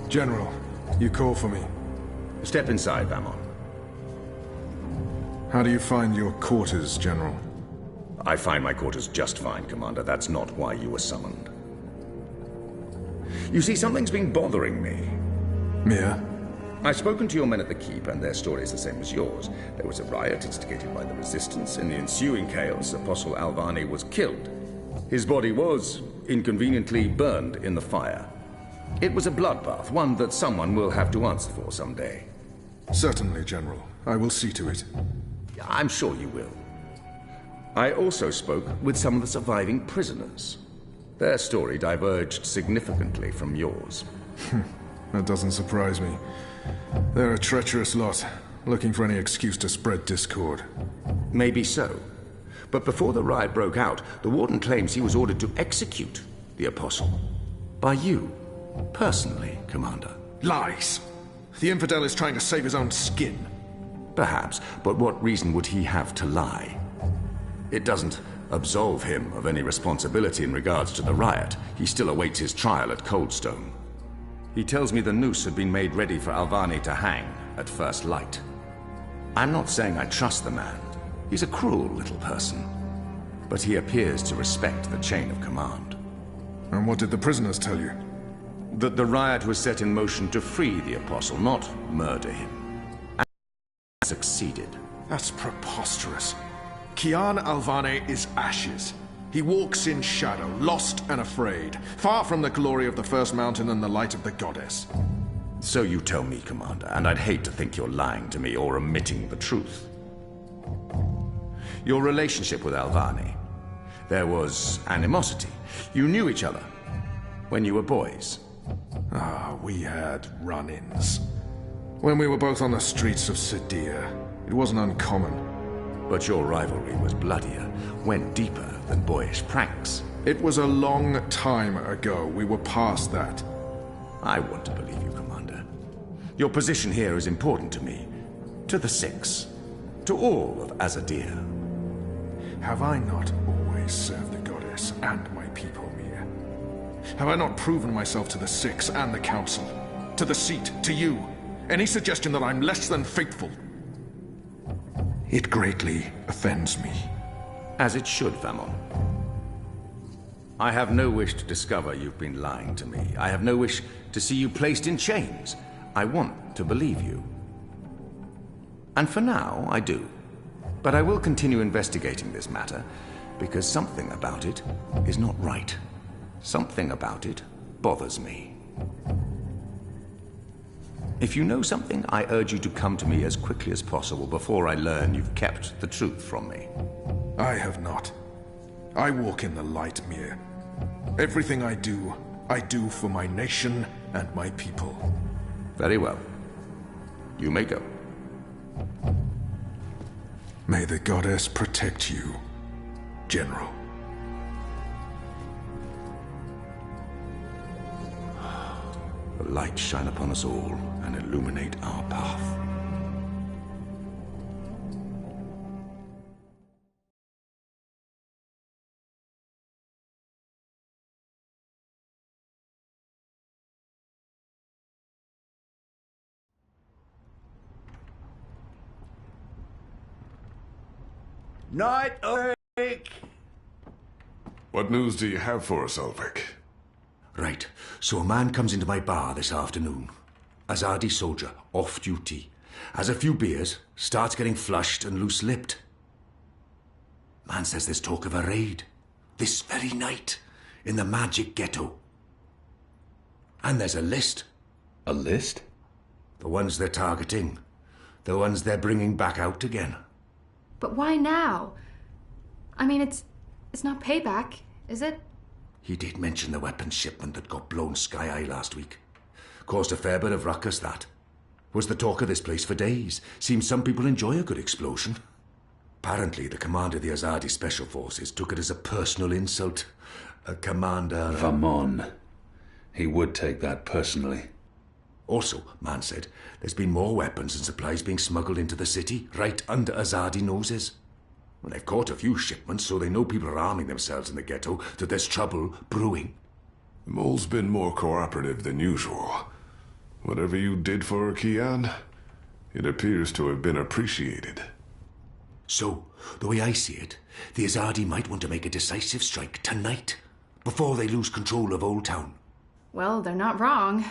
General, you call for me. Step inside, Vamon. How do you find your quarters, General? I find my quarters just fine, Commander. That's not why you were summoned. You see, something's been bothering me. Mia? I've spoken to your men at the Keep, and their story is the same as yours. There was a riot instigated by the Resistance. In the ensuing chaos, Apostle Alvani was killed. His body was, inconveniently, burned in the fire. It was a bloodbath, one that someone will have to answer for someday. Certainly, General. I will see to it. I'm sure you will. I also spoke with some of the surviving prisoners. Their story diverged significantly from yours. That doesn't surprise me. They're a treacherous lot, looking for any excuse to spread discord. Maybe so. But before the riot broke out, the Warden claims he was ordered to execute the Apostle. By you, personally, Commander. Lies! The infidel is trying to save his own skin. Perhaps, but what reason would he have to lie? It doesn't absolve him of any responsibility in regards to the riot. He still awaits his trial at Coldstone. He tells me the noose had been made ready for Alvani to hang at first light. I'm not saying I trust the man. He's a cruel little person. But he appears to respect the chain of command. And what did the prisoners tell you? That the riot was set in motion to free the Apostle, not murder him. And succeeded. That's preposterous. Kian Alvane is ashes. He walks in shadow, lost and afraid, far from the glory of the First Mountain and the light of the Goddess. So you tell me, Commander, and I'd hate to think you're lying to me or omitting the truth. Your relationship with Alvani. There was animosity. You knew each other when you were boys. We had run-ins. When we were both on the streets of Sadir, it wasn't uncommon. But your rivalry was bloodier, went deeper than boyish pranks. It was a long time ago. We were past that. I want to believe you, Commander. Your position here is important to me, to the Six, to all of Azadir. Have I not always served the Goddess and my people, Mia? Have I not proven myself to the Six and the Council? To the Seat, to you? Any suggestion that I'm less than faithful? It greatly offends me. As it should, Vamon. I have no wish to discover you've been lying to me. I have no wish to see you placed in chains. I want to believe you. And for now, I do. But I will continue investigating this matter, because something about it is not right. Something about it bothers me. If you know something, I urge you to come to me as quickly as possible before I learn you've kept the truth from me. I have not. I walk in the light, Mir. Everything I do for my nation and my people. Very well. You may go. May the Goddess protect you, General. The light shine upon us all and illuminate our path. Night, Ulrich! What news do you have for us, Ulrich? Right, so a man comes into my bar this afternoon. Azadi soldier, off duty. Has a few beers, starts getting flushed and loose-lipped. Man says there's talk of a raid. This very night, in the Magic Ghetto. And there's a list. A list? The ones they're targeting. The ones they're bringing back out again. But why now? I mean, it's not payback, is it? He did mention the weapons shipment that got blown sky-high last week. Caused a fair bit of ruckus, that. Was the talk of this place for days. Seems some people enjoy a good explosion. Apparently, the commander of the Azadi Special Forces took it as a personal insult. A commander... Vamon. He would take that personally. Also, man said, there's been more weapons and supplies being smuggled into the city, right under Azadi noses. Well, they've caught a few shipments, so they know people are arming themselves in the ghetto, that there's trouble brewing. The mole's been more cooperative than usual. Whatever you did for her, Kian, it appears to have been appreciated. So, the way I see it, the Azadi might want to make a decisive strike tonight, before they lose control of Old Town. Well, they're not wrong.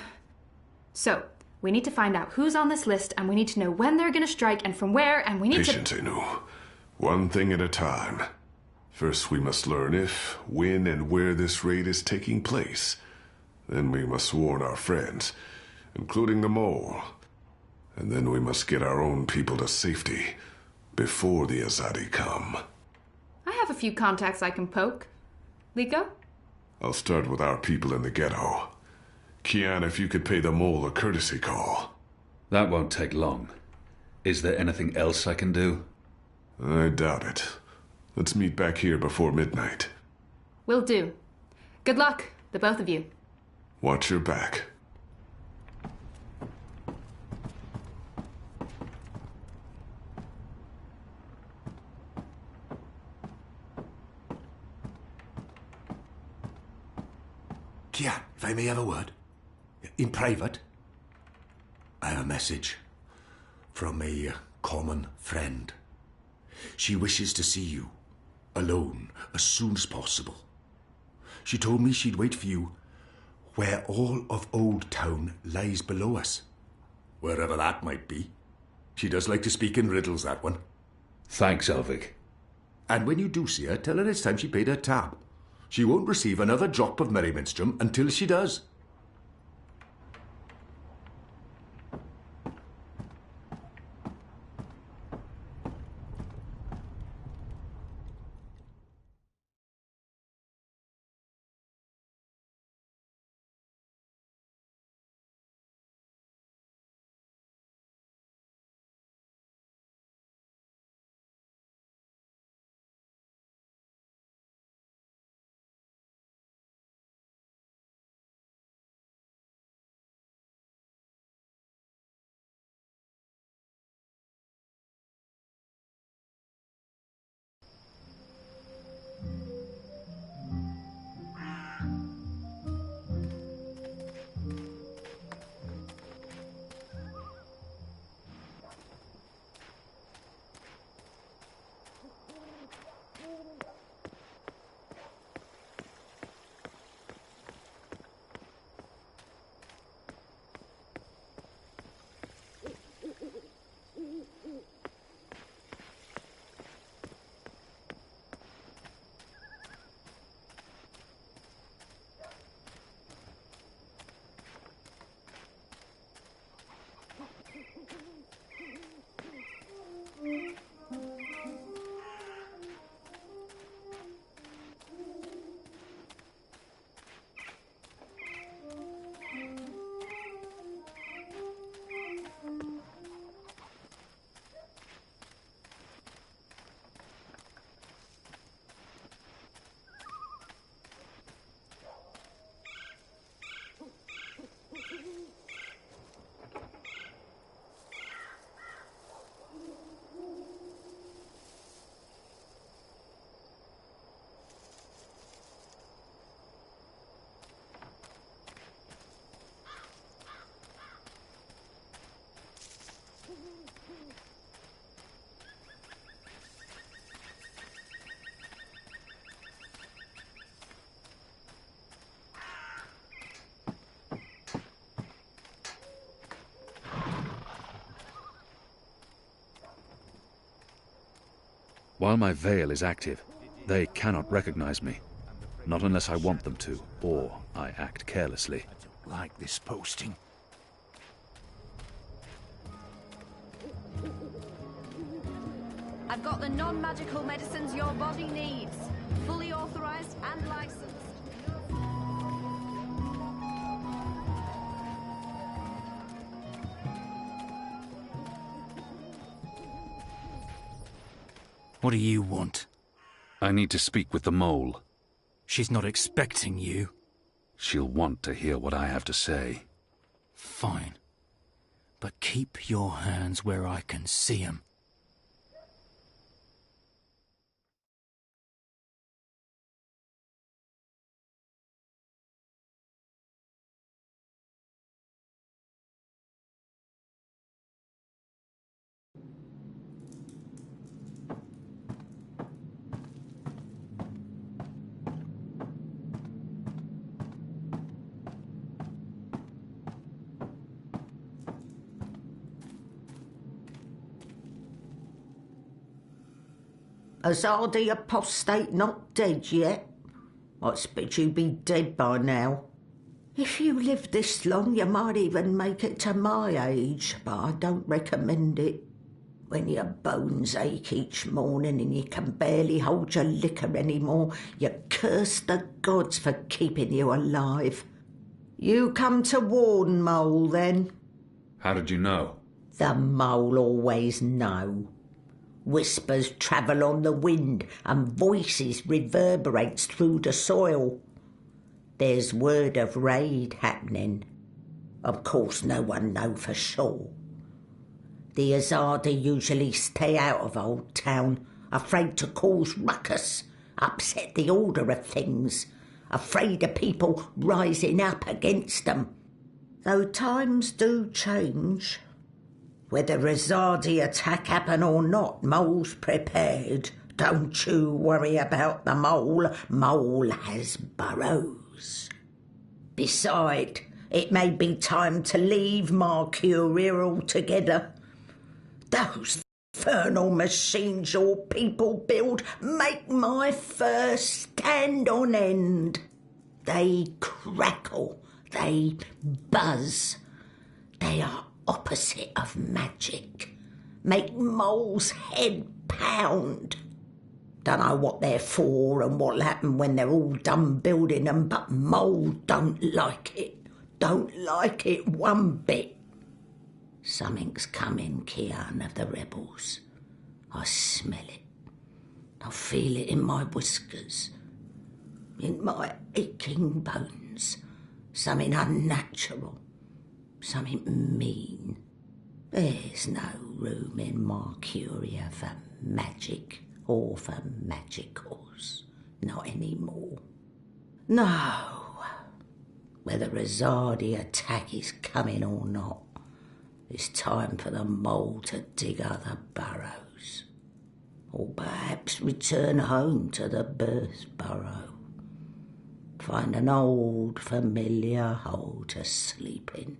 So, we need to find out who's on this list, and we need to know when they're gonna strike and from where, and we need Patience, Anu. One thing at a time. First, we must learn if, when, and where this raid is taking place. Then we must warn our friends, including the mole. And then we must get our own people to safety before the Azadi come. I have a few contacts I can poke. Liko? I'll start with our people in the ghetto. Kian, if you could pay the mole a courtesy call. That won't take long. Is there anything else I can do? I doubt it. Let's meet back here before midnight. Will do. Good luck, the both of you. Watch your back. Kian, if I may have a word. In private. I have a message from a common friend. She wishes to see you, alone, as soon as possible. She told me she'd wait for you where all of Old Town lies below us. Wherever that might be. She does like to speak in riddles, that one. Thanks, Elvig. And when you do see her, tell her it's time she paid her tab. She won't receive another drop of Merryminstrom until she does. While my veil is active, they cannot recognize me. Not unless I want them to, or I act carelessly. Like this posting. I've got the non-magical medicines your body needs. Fully authorized and licensed. What do you want? I need to speak with the mole. She's not expecting you. She'll want to hear what I have to say. Fine. But keep your hands where I can see 'em. Azadi apostate not dead yet? I expect you'd be dead by now. If you live this long, you might even make it to my age, but I don't recommend it. When your bones ache each morning and you can barely hold your liquor anymore, you curse the gods for keeping you alive. You come to warn Mole, then? How did you know? The Mole always know. Whispers travel on the wind and voices reverberates through the soil. There's word of raid happening. Of course, no one know for sure. The Azadi usually stay out of Old Town, afraid to cause ruckus, upset the order of things, afraid of people rising up against them. Though times do change. Whether Azadi attack happen or not, Mole's prepared. Don't you worry about the Mole. Mole has burrows. Besides, it may be time to leave Mercuria altogether. Those infernal machines your people build make my fur stand on end. They crackle, they buzz. They are opposite of magic. Make Mole's head pound. Don't know what they're for and what'll happen when they're all done building them, but Mole don't like it. Don't like it one bit. Something's coming, Kian, of the rebels. I smell it. I feel it in my whiskers, in my aching bones. Something unnatural, something mean. There's no room in Mercuria for magic or for magicals. Not anymore. No. Whether Azadi attack is coming or not, it's time for the Mole to dig other burrows. Or perhaps return home to the birth burrow. Find an old familiar hole to sleep in.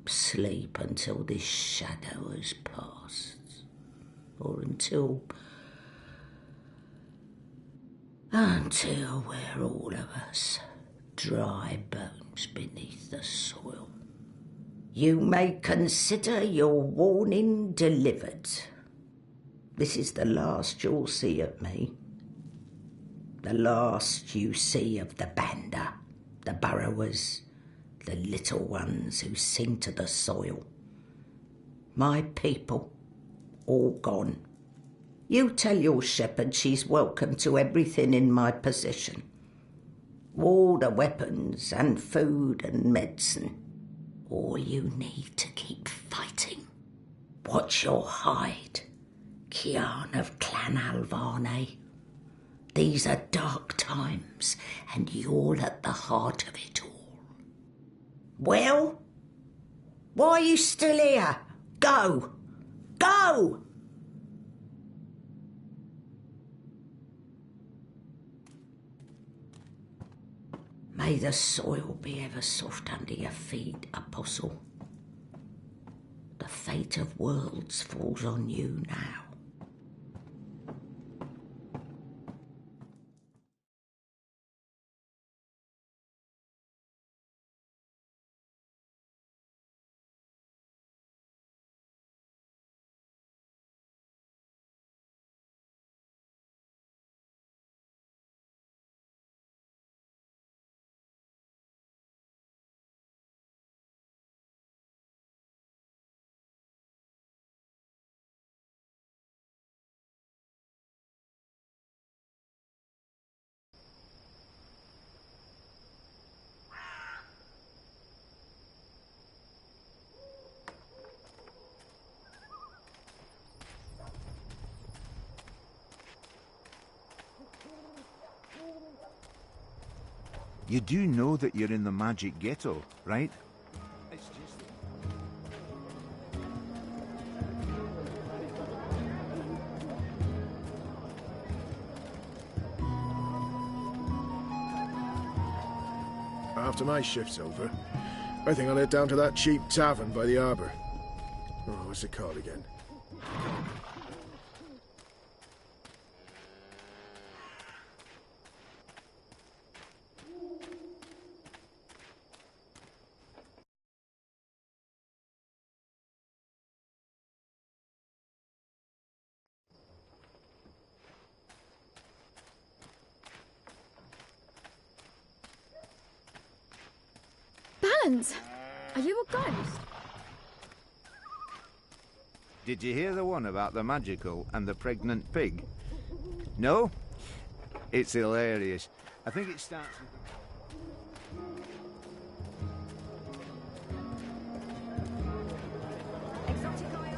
Sleep until this shadow has passed. Or until we're all of us dry bones beneath the soil. You may consider your warning delivered. This is the last you'll see of me. The last you see of the Banda, the burrowers, the little ones who sing to the soil. My people, all gone. You tell your shepherd she's welcome to everything in my possession. All the weapons and food and medicine. All you need to keep fighting. Watch your hide, Kian of Clan Alvane. These are dark times, and you're at the heart of it all. Well, why are you still here? Go! Go! May the soil be ever soft under your feet, Apostle. The fate of worlds falls on you now. You do know that you're in the magic ghetto, right? After my shift's over, I think I'll head down to that cheap tavern by the harbour. Oh, what's it called again? heavens! Are you a ghost? Did you hear the one about the magical and the pregnant pig? No? It's hilarious. I think it starts with... Exotic oils.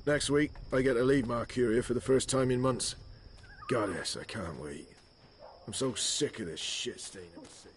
Next week, I get to leave Marcuria for the first time in months. Goddess, I can't wait. I'm so sick of this shit stain in the sea.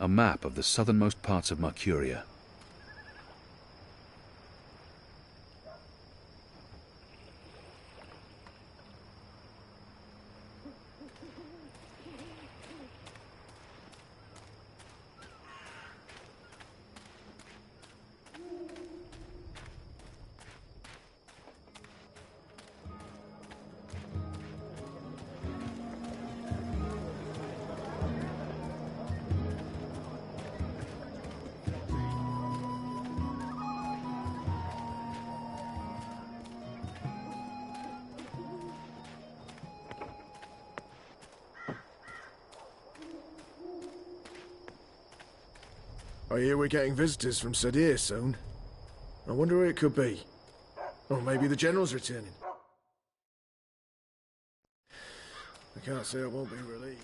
A map of the southernmost parts of Mercuria. I hear we're getting visitors from Sadir soon. I wonder who it could be. Or maybe the General's returning. I can't say I won't be relieved.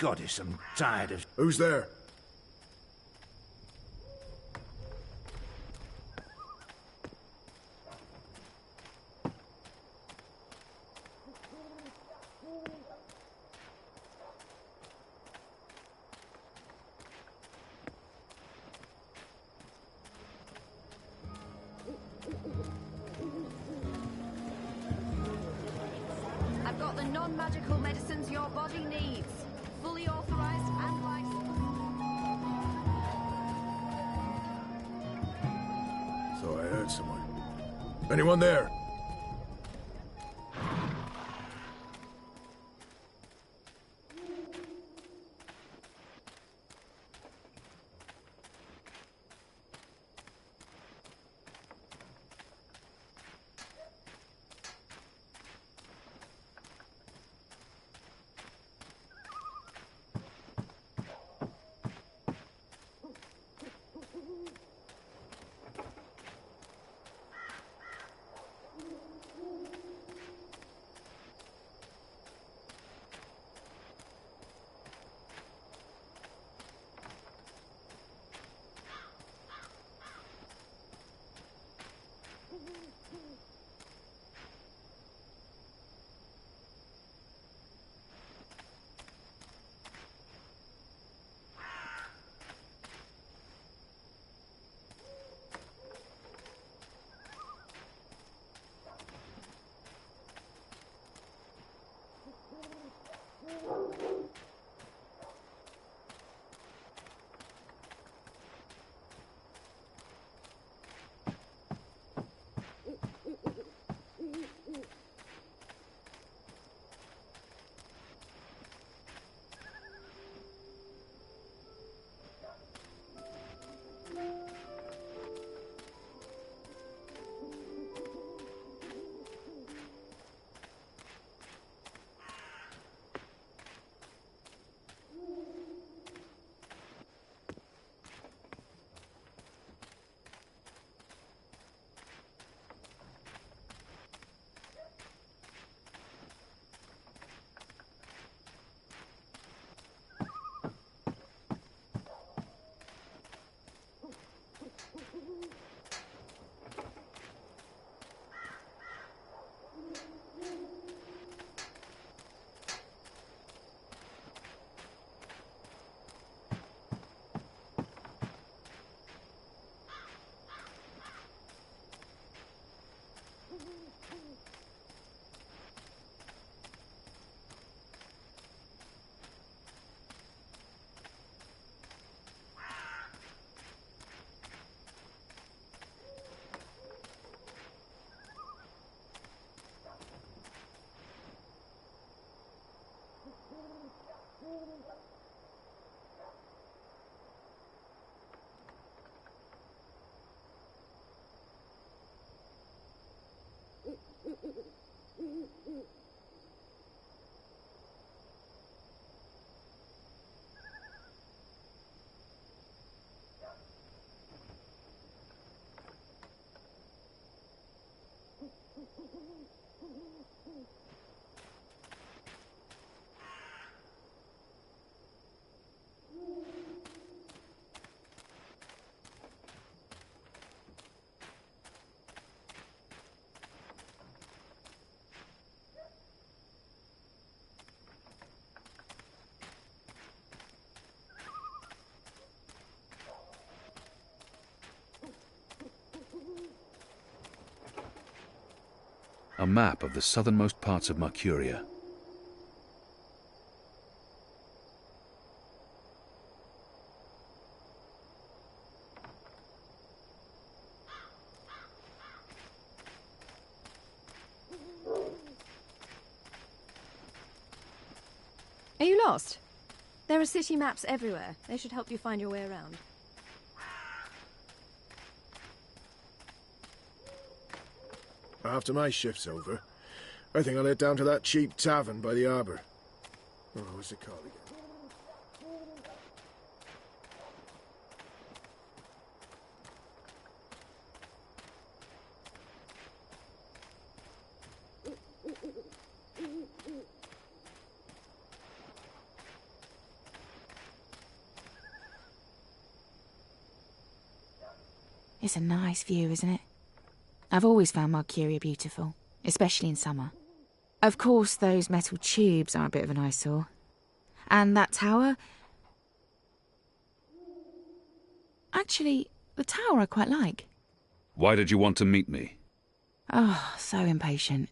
Goddess, I'm tired of... Who's there? magical medicines your body needs. Fully authorized and licensed. Thought I heard someone. Anyone there? A map of the southernmost parts of Mercuria. Are you lost? There are city maps everywhere. They should help you find your way around. After my shift's over, I think I'll head down to that cheap tavern by the harbour. Oh, what's it called again? It's a nice view, isn't it? I've always found Mercuria beautiful, especially in summer. Of course, those metal tubes are a bit of an eyesore. And that tower... Actually, the tower I quite like. Why did you want to meet me? Oh, so impatient.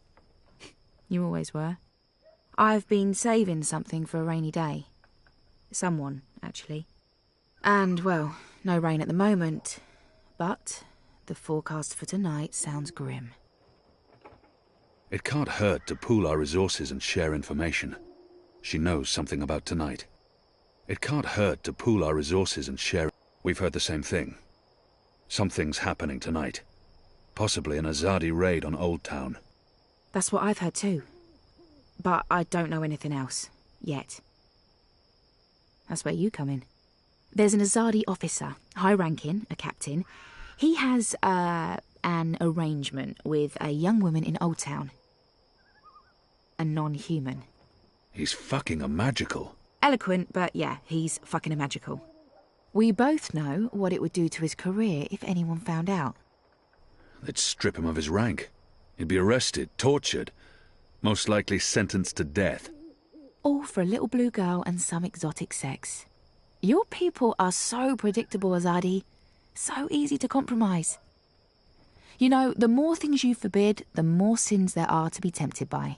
You always were. I've been saving something for a rainy day. Someone, actually. And, well, no rain at the moment, but the forecast for tonight sounds grim. It can't hurt to pool our resources and share information. She knows something about tonight. It can't hurt to pool our resources and share... We've heard the same thing. Something's happening tonight. Possibly an Azadi raid on Old Town. That's what I've heard too. But I don't know anything else. Yet. That's where you come in. There's an Azadi officer, high-ranking, a captain. He has, an arrangement with a young woman in Old Town. A non-human. He's fucking a magical. Eloquent, but yeah, he's fucking a magical. We both know what it would do to his career if anyone found out. They'd strip him of his rank. He'd be arrested, tortured, most likely sentenced to death. All for a little blue girl and some exotic sex. Your people are so predictable, Azadi. So easy to compromise. You know, the more things you forbid, the more sins there are to be tempted by.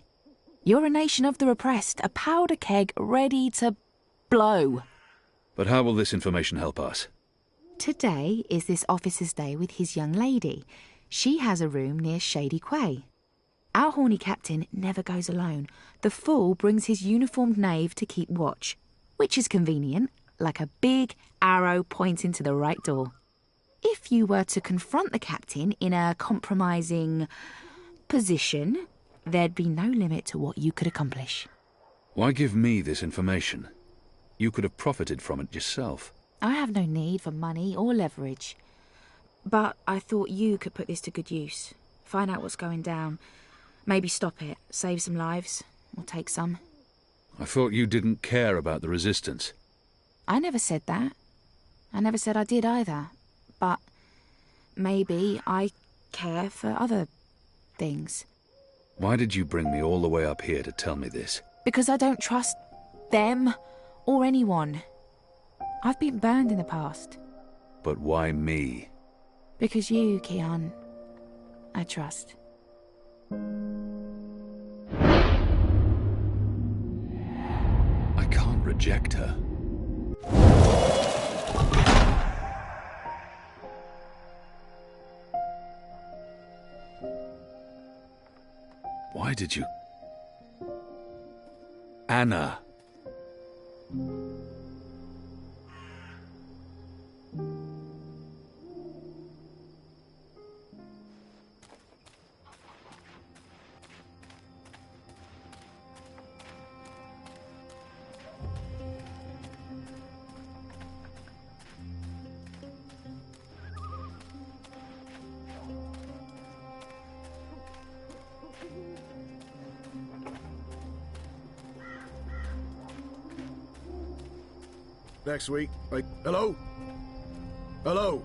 You're a nation of the repressed, a powder keg ready to blow. But how will this information help us? Today is this officer's day with his young lady. She has a room near Shady Quay. Our horny captain never goes alone. The fool brings his uniformed knave to keep watch, which is convenient, like a big arrow pointing to the right door. If you were to confront the captain in a compromising position, there'd be no limit to what you could accomplish. Why give me this information? You could have profited from it yourself. I have no need for money or leverage. But I thought you could put this to good use. Find out what's going down. Maybe stop it, save some lives, or take some. I thought you didn't care about the resistance. I never said that. I never said I did either. But maybe I care for other things. Why did you bring me all the way up here to tell me this? Because I don't trust them or anyone. I've been burned in the past. But why me? Because you, Kian, I trust. I can't reject her. Why did you... Anna. Next week, like, hello? Hello?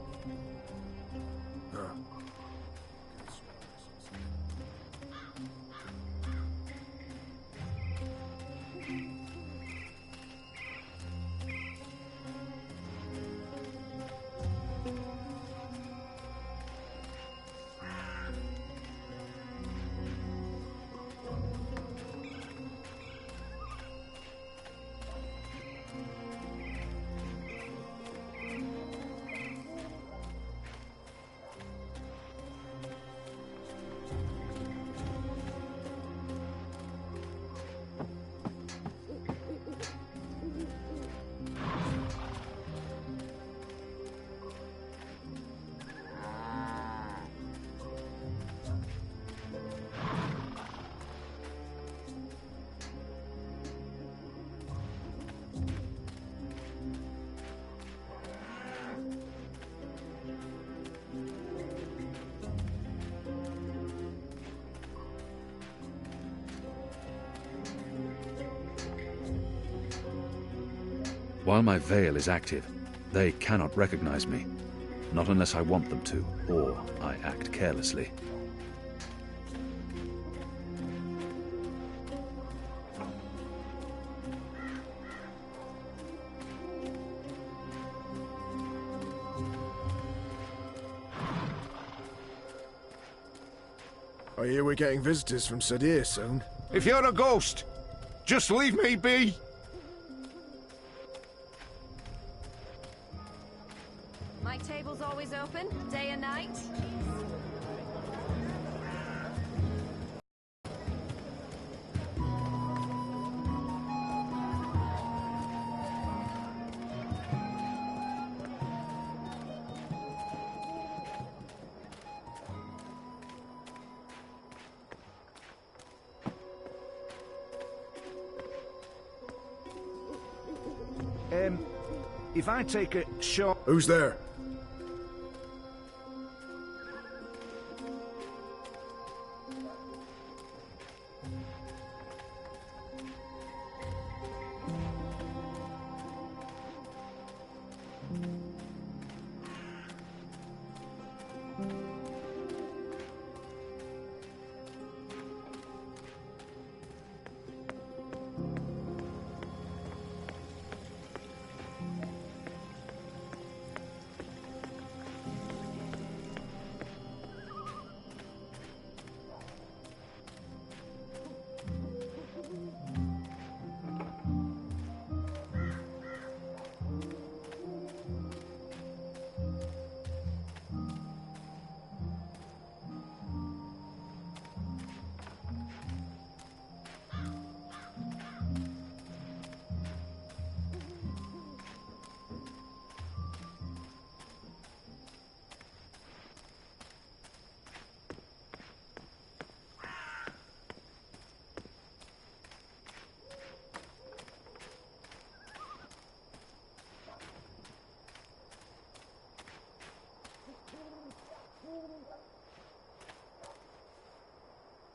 While my veil is active, they cannot recognize me. Not unless I want them to, or I act carelessly. I hear we're getting visitors from Sadir soon. If you're a ghost, Just leave me be! My table's always open, day and night. If I take a short... Who's there?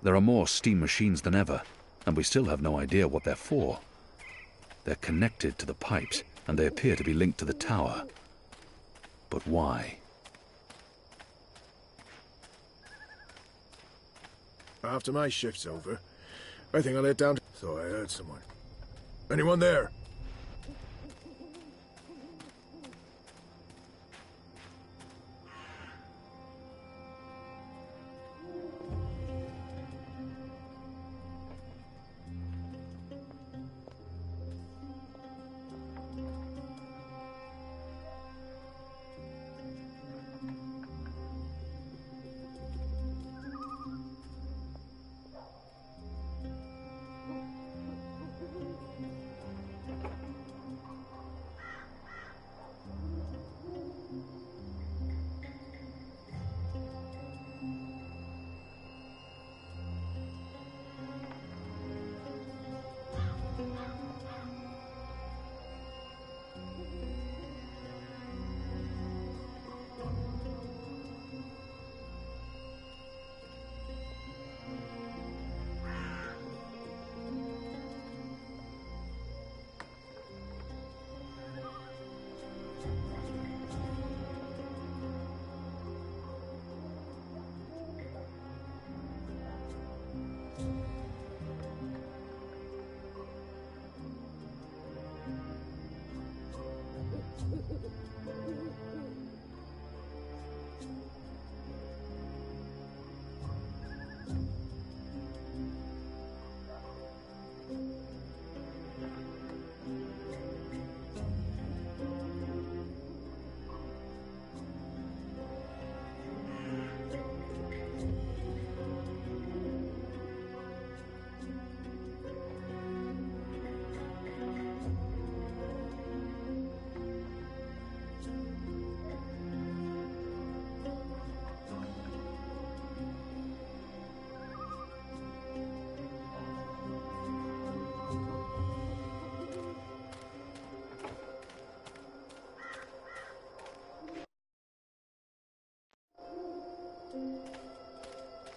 There are more steam machines than ever, and we still have no idea what they're for. They're connected to the pipes, and they appear to be linked to the tower. But why? After my shift's over, I think I'll head down to... Thought I heard someone. Anyone there?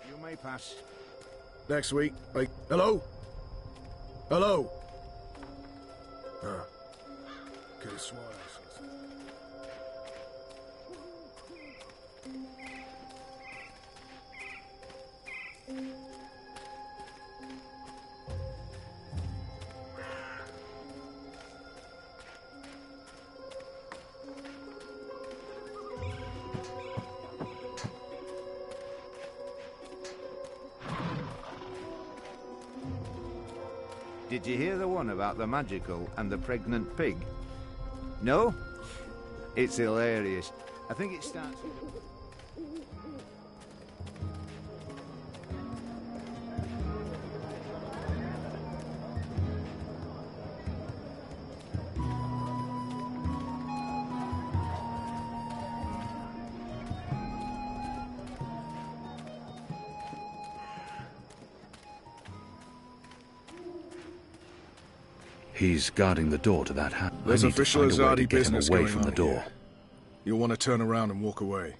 You may pass. Next week, like... Hello? Hello? Could have sworn I saw something. Did you hear the one about the magical and the pregnant pig? No? It's hilarious. I think it starts... He's guarding the door to that house. There's I need official to find a way to Azadi get him business away going from on the door. here. You'll want to turn around and walk away.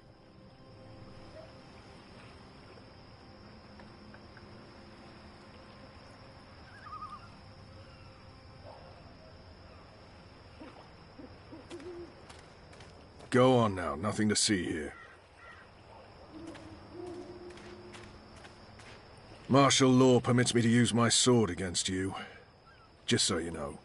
Go on now, nothing to see here. Martial law permits me to use my sword against you. Just so you know.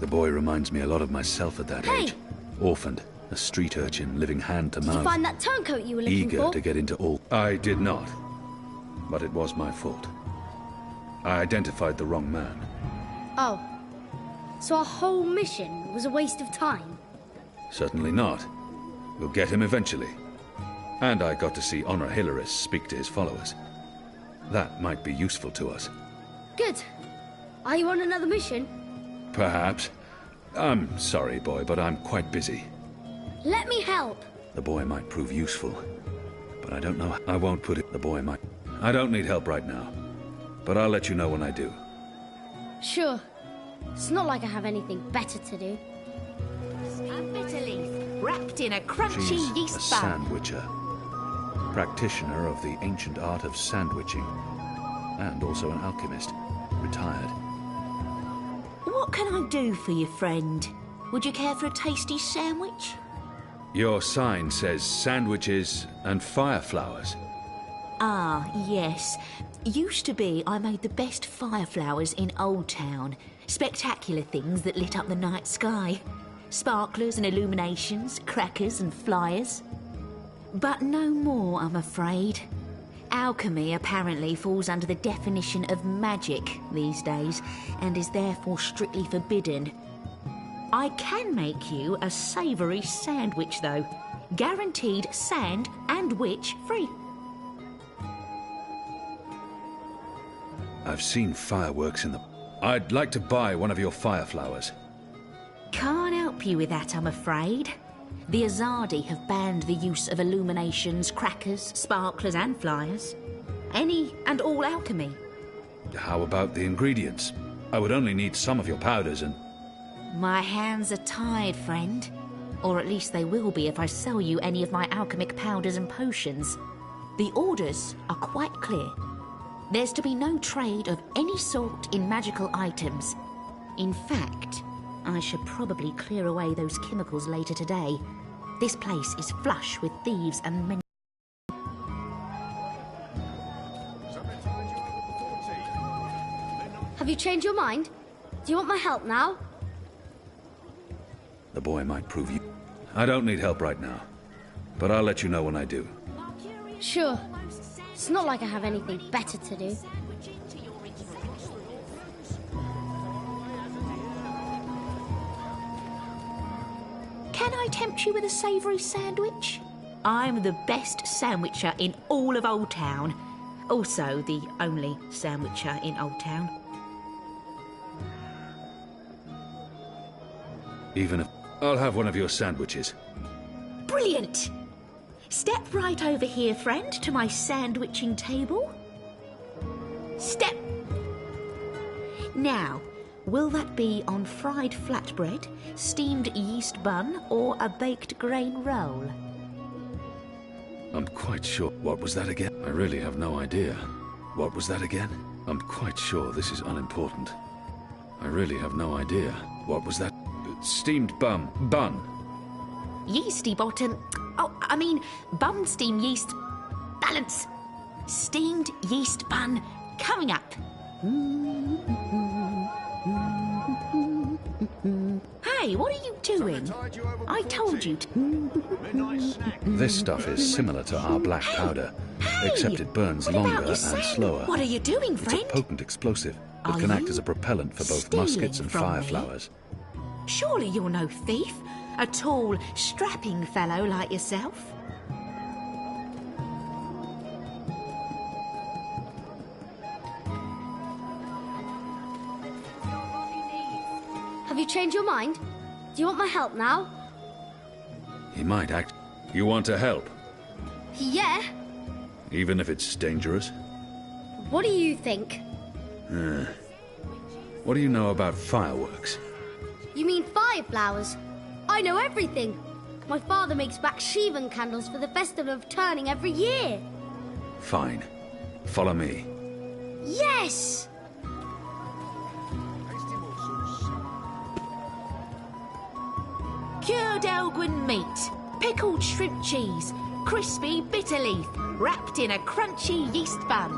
The boy reminds me a lot of myself at that age. Orphaned, a street urchin living hand to mouth. Did you find that turncoat you were looking for? Eager to get into all... I did not. But it was my fault. I identified the wrong man. Oh. So our whole mission was a waste of time? Certainly not. We'll get him eventually. And I got to see Honor Hilaris speak to his followers. That might be useful to us. Good. Are you on another mission? Perhaps. I'm sorry, boy, but I'm quite busy. Let me help. The boy might prove useful, but I don't know. I won't put it. The boy might. I don't need help right now, but I'll let you know when I do. Sure. It's not like I have anything better to do. A bitter leaf, wrapped in a crunchy She's yeast a bun. sandwicher, practitioner of the ancient art of sandwiching, and also an alchemist, retired. What can I do for you, friend? Would you care for a tasty sandwich? Your sign says sandwiches and fireflowers. Ah, yes. Used to be I made the best fireflowers in Old Town. Spectacular things that lit up the night sky. Sparklers and illuminations, crackers and flyers. But no more, I'm afraid. Alchemy apparently falls under the definition of magic these days, and is therefore strictly forbidden. I can make you a savoury sandwich, though. Guaranteed sand and witch free. I've seen fireworks in the... I'd like to buy one of your fireflowers. Can't help you with that, I'm afraid. The Azadi have banned the use of illuminations, crackers, sparklers and flyers. Any and all alchemy. How about the ingredients? I would only need some of your powders and... My hands are tied, friend. Or at least they will be if I sell you any of my alchemic powders and potions. The orders are quite clear. There's to be no trade of any sort in magical items. In fact, I should probably clear away those chemicals later today. This place is flush with thieves and men. Have you changed your mind? Do you want my help now? The boy might prove you. I don't need help right now, but I'll let you know when I do. Sure. It's not like I have anything better to do. Can I tempt you with a savoury sandwich? I'm the best sandwicher in all of Old Town. Also the only sandwicher in Old Town. Even if... I'll have one of your sandwiches. Brilliant! Step right over here, friend, to my sandwiching table. Step... Now, will that be on fried flatbread, steamed yeast bun, or a baked grain roll? I'm quite sure... What was that again? I really have no idea. What was that again? I'm quite sure this is unimportant. I really have no idea. What was that? Steamed bun. Yeasty bottom... Oh, I mean, bun steam yeast... Balance! Steamed yeast bun coming up. Hey, what are you doing? I told you to... This stuff is similar to our black powder, except it burns longer and slower. What are you doing, friend? It's a potent explosive that can act as a propellant for both muskets and fireflowers. Surely you're no thief. A tall, strapping fellow like yourself. Have you changed your mind? Do you want my help now? He might act... You want to help? Yeah. Even if it's dangerous? What do you think? What do you know about fireworks? You mean fireflowers? I know everything. My father makes Bakshivan candles for the Festival of Turning every year. Fine. Follow me. Yes! Cured Elgin meat, pickled shrimp cheese, crispy bitter leaf, wrapped in a crunchy yeast bun.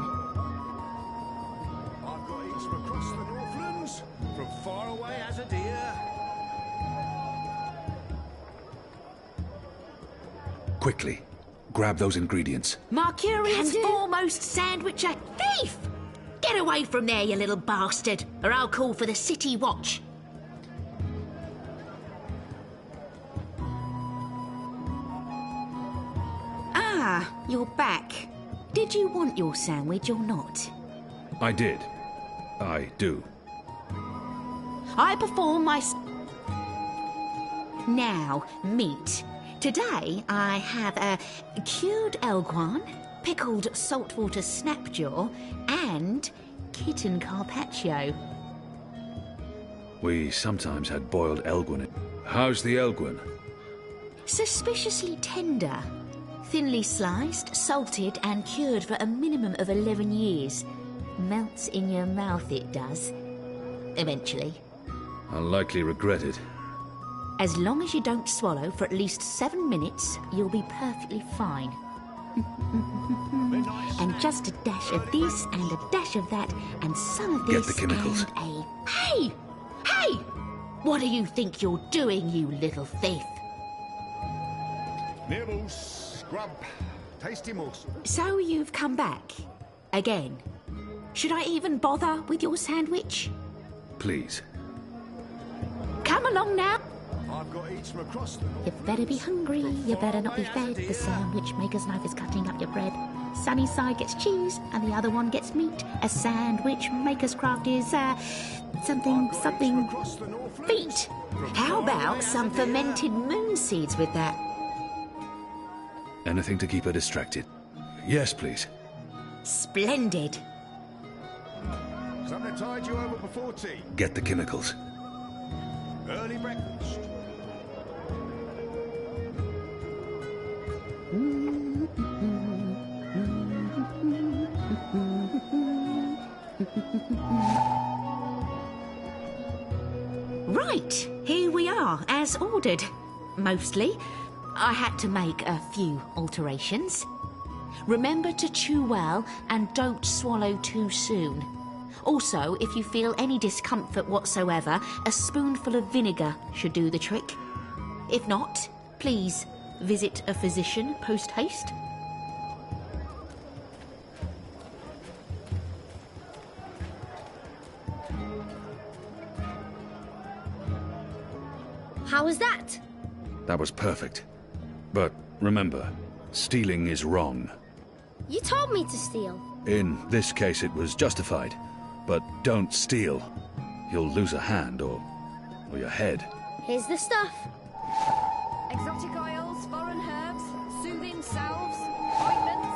I've got eats from across the Northlands, from far away as a deer. Quickly, grab those ingredients. Mercurius foremost sandwicher thief! Get away from there, you little bastard, or I'll call for the city watch. Ah, you're back. Did you want your sandwich or not? I did. I do. I perform my... Now, meat. Today, I have a cured elguan, pickled saltwater snapjaw, and kitten carpaccio. We sometimes had boiled elguin. How's the elguin? Suspiciously tender. Thinly sliced, salted, and cured for a minimum of 11 years. Melts in your mouth, it does. Eventually. I'll likely regret it. As long as you don't swallow for at least 7 minutes, you'll be perfectly fine. And just a dash of this and a dash of that, and some of this. Get the chemicals. And a... Hey! Hey! What do you think you're doing, you little thief? Nibbles, scrub, tasty morsel. So you've come back. Again. Should I even bother with your sandwich? Please. Come along now. I've got eats from across the You better be hungry, you better not be fed. The sandwich maker's knife is cutting up your bread. Sunny side gets cheese, and the other one gets meat. A sandwich maker's craft is, something... feet. How about some fermented moon seeds with that? Anything to keep her distracted. Yes, please. Splendid. Something to tide you over before tea. Get the chemicals. Early breakfast. Right, here we are, as ordered. Mostly. I had to make a few alterations. Remember to chew well and don't swallow too soon. Also, if you feel any discomfort whatsoever, a spoonful of vinegar should do the trick. If not, please visit a physician post-haste. How was that? That was perfect. But remember, stealing is wrong. You told me to steal. In this case, it was justified. But don't steal. You'll lose a hand or your head. Here's the stuff. Exotic oils, foreign herbs, soothing salves, ointments.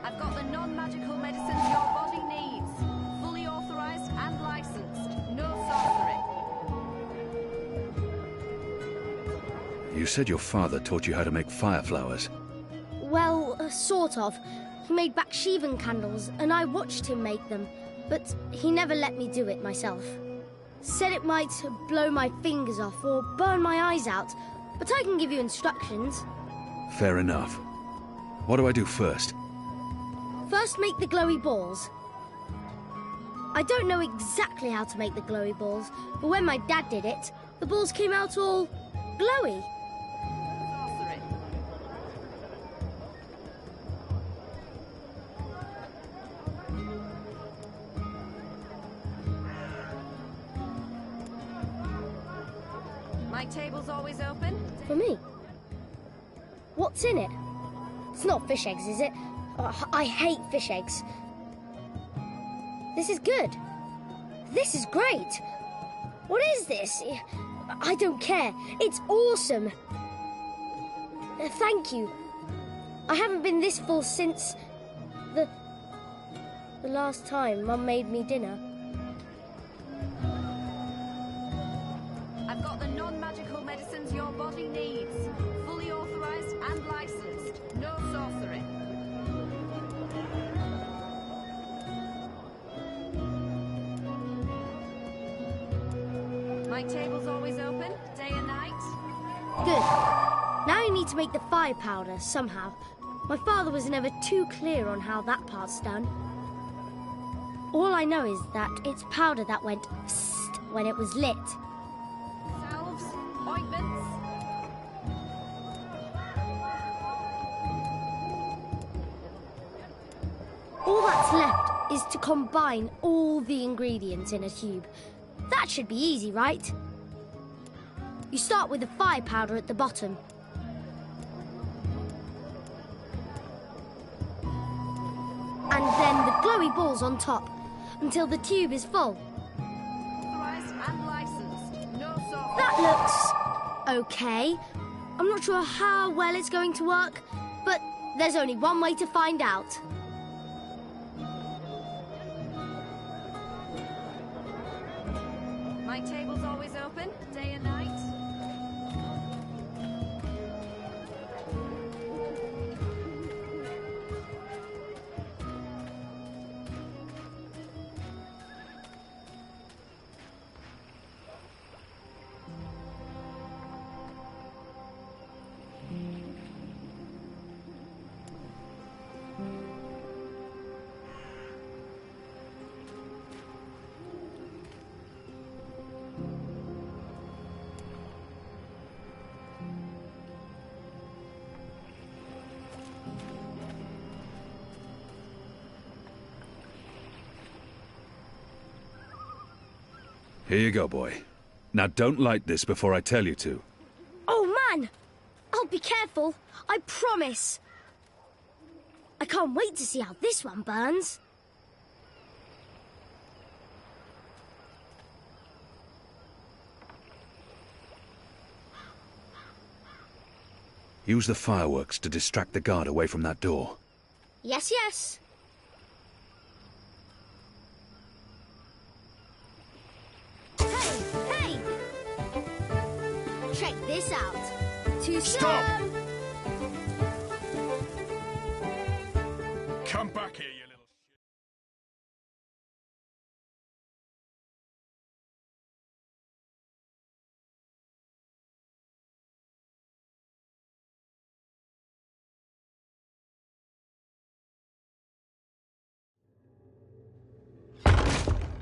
I've got the non-magical medicines your body needs. Fully authorized and licensed. No sorcery. You said your father taught you how to make fire flowers. Well, sort of. He made Baksheevan candles, and I watched him make them, but he never let me do it myself. Said it might blow my fingers off or burn my eyes out, but I can give you instructions. Fair enough. What do I do first? First, make the glowy balls. I don't know exactly how to make the glowy balls, but when my dad did it, the balls came out all glowy. My table's always open. For me? What's in it? It's not fish eggs, is it? I hate fish eggs. This is good. This is great. What is this? I don't care. It's awesome. Thank you. I haven't been this full since the last time Mum made me dinner. I've got the non-magical medicines your body needs. Fully authorized and licensed. No sorcery. My table's always open, day and night. Good. Now you need to make the fire powder somehow. My father was never too clear on how that part's done. All I know is that it's powder that went psst when it was lit. Salves, ointments. All that's left is to combine all the ingredients in a tube. That should be easy, right? You start with the fire powder at the bottom. And then the glowy balls on top, until the tube is full. Authorized and licensed. No sorcery. That looks okay. I'm not sure how well it's going to work, but there's only one way to find out. My table's always open, day and night. Here you go, boy. Now don't light this before I tell you to. Oh, man! I'll be careful, I promise. I can't wait to see how this one burns. Use the fireworks to distract the guard away from that door. Yes, yes. Hey! Check this out. Too Stop! soon. Come back here, you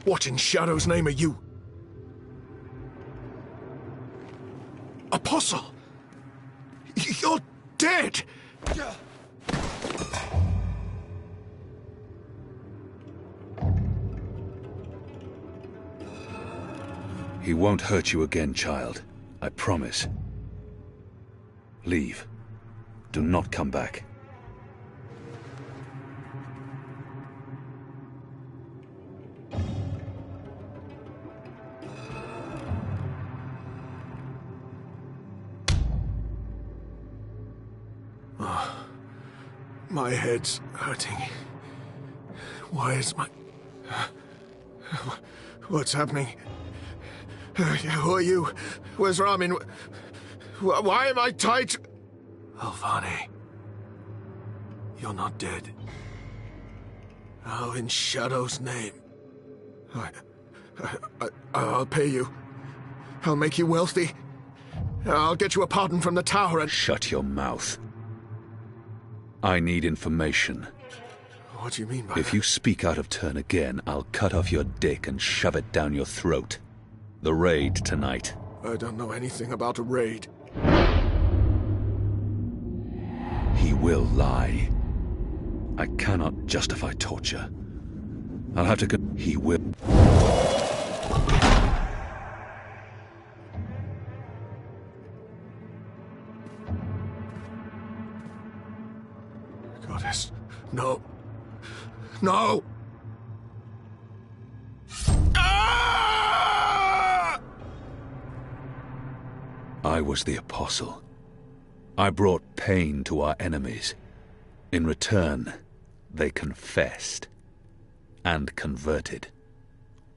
What in Shadow's name are you? Apostle! You're dead! He won't hurt you again, child. I promise. Leave. Do not come back. Oh, my head's hurting. Why is my... What's happening? Who are you? Where's Ramin? Why am I tied to... Alvani. You're not dead. How in Shadow's name? I'll pay you. I'll make you wealthy. I'll get you a pardon from the tower and... Shut your mouth. I need information. What do you mean by If that? you speak out of turn again, I'll cut off your dick and shove it down your throat. The raid tonight. I don't know anything about a raid. He will lie. I cannot justify torture. I'll have to he will. Goddess, no. No! I was the apostle. I brought pain to our enemies. In return, they confessed and converted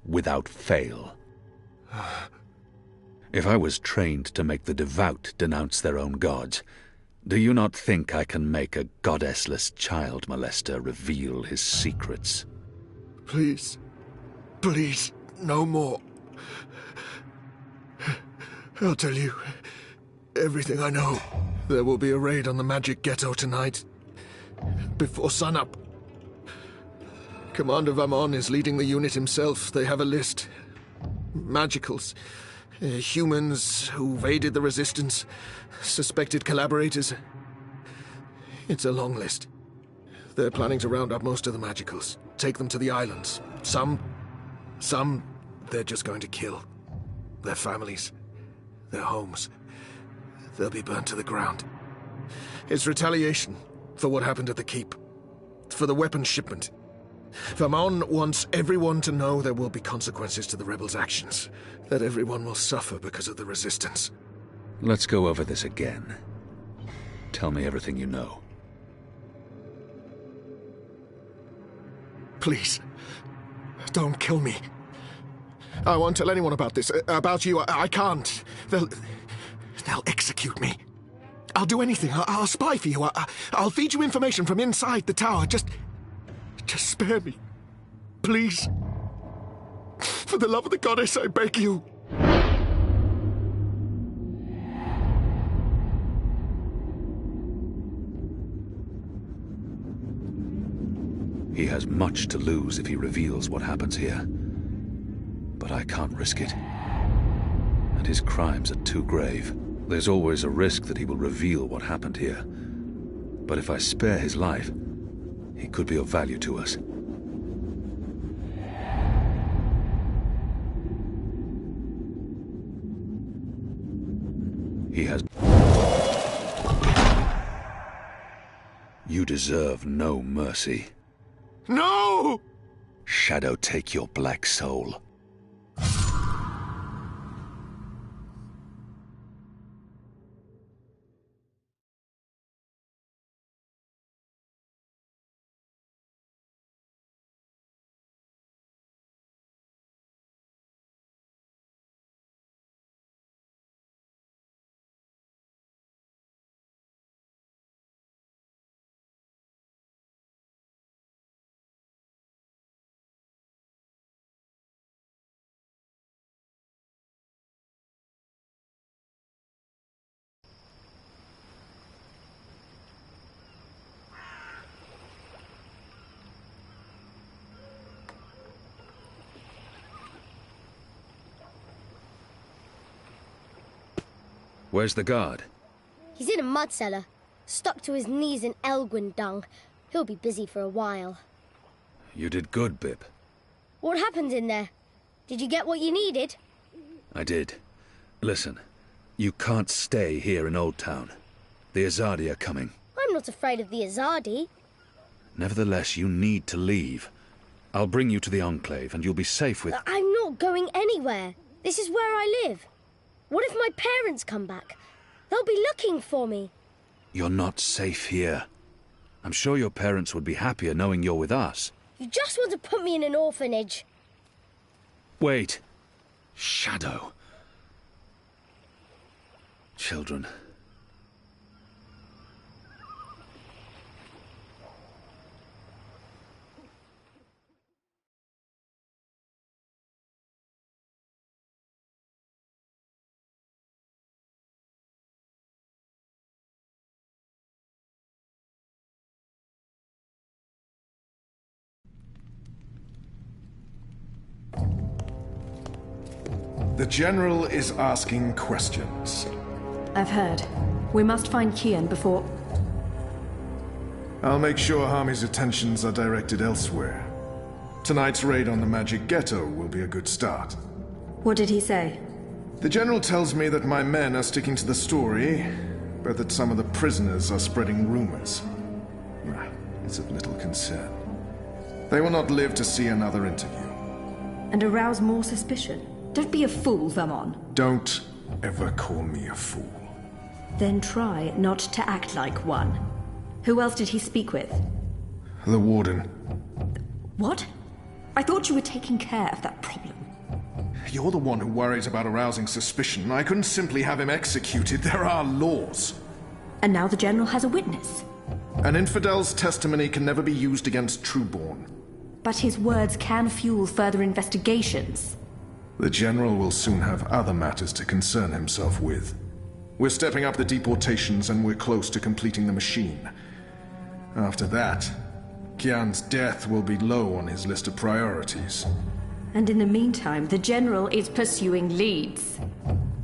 without fail. If I was trained to make the devout denounce their own gods, do you not think I can make a goddessless child molester reveal his secrets? Please. Please, no more. I'll tell you everything I know. There will be a raid on the Magic Ghetto tonight, before sunup. Commander Vamon is leading the unit himself. They have a list. Magicals. Humans who've aided the Resistance. Suspected collaborators. It's a long list. They're planning to round up most of the Magicals. Take them to the islands. Some, they're just going to kill. Their families. Their homes. They'll be burnt to the ground. It's retaliation for what happened at the Keep. For the weapons shipment. Vamon wants everyone to know there will be consequences to the rebels' actions. That everyone will suffer because of the Resistance. Let's go over this again. Tell me everything you know. Please, don't kill me. I won't tell anyone about this. About you, I can't. They'll execute me. I'll do anything. I'll spy for you. I'll feed you information from inside the tower. Just spare me. Please. For the love of the goddess, I beg you. He has much to lose if he reveals what happens here. But I can't risk it. And his crimes are too grave. There's always a risk that he will reveal what happened here. But if I spare his life, he could be of value to us. He has... You deserve no mercy. No! Shadow take your black soul. Where's the guard? He's in a mud cellar, stuck to his knees in Elgwyn dung. He'll be busy for a while. You did good, Bip. What happened in there? Did you get what you needed? I did. Listen, you can't stay here in Old Town. The Azadi are coming. I'm not afraid of the Azadi. Nevertheless, you need to leave. I'll bring you to the Enclave, and you'll be safe with... I'm not going anywhere. This is where I live. What if my parents come back? They'll be looking for me. You're not safe here. I'm sure your parents would be happier knowing you're with us. You just want to put me in an orphanage. Wait. Shadow. Children. The General is asking questions. I've heard. We must find Kian before... I'll make sure Harmy's attentions are directed elsewhere. Tonight's raid on the Magic Ghetto will be a good start. What did he say? The General tells me that my men are sticking to the story, but that some of the prisoners are spreading rumors. It's of little concern. They will not live to see another interview. And arouse more suspicion? Don't be a fool, Vermon. Don't ever call me a fool. Then try not to act like one. Who else did he speak with? The Warden. What? I thought you were taking care of that problem. You're the one who worries about arousing suspicion. I couldn't simply have him executed. There are laws. And now the General has a witness. An infidel's testimony can never be used against Trueborn. But his words can fuel further investigations. The General will soon have other matters to concern himself with. We're stepping up the deportations and we're close to completing the machine. After that, Kian's death will be low on his list of priorities. And in the meantime, the General is pursuing leads.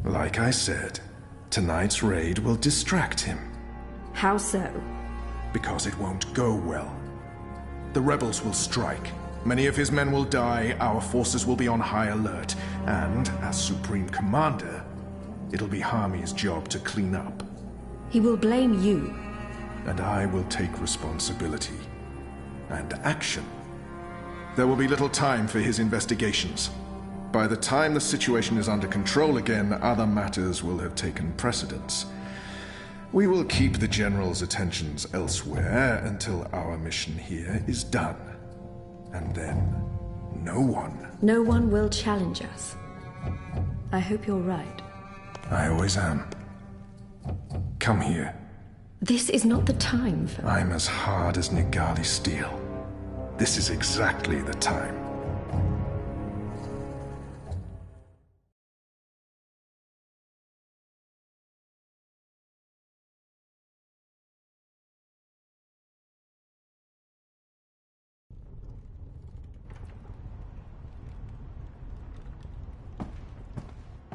Like I said, tonight's raid will distract him. How so? Because it won't go well. The rebels will strike. Many of his men will die, our forces will be on high alert, and, as Supreme Commander, it'll be Harmy's job to clean up. He will blame you. And I will take responsibility. And action. There will be little time for his investigations. By the time the situation is under control again, other matters will have taken precedence. We will keep the General's attentions elsewhere until our mission here is done. And then, no one will challenge us. I hope you're right. I always am. Come here. This is not the time for... I'm as hard as Nigali steel. This is exactly the time.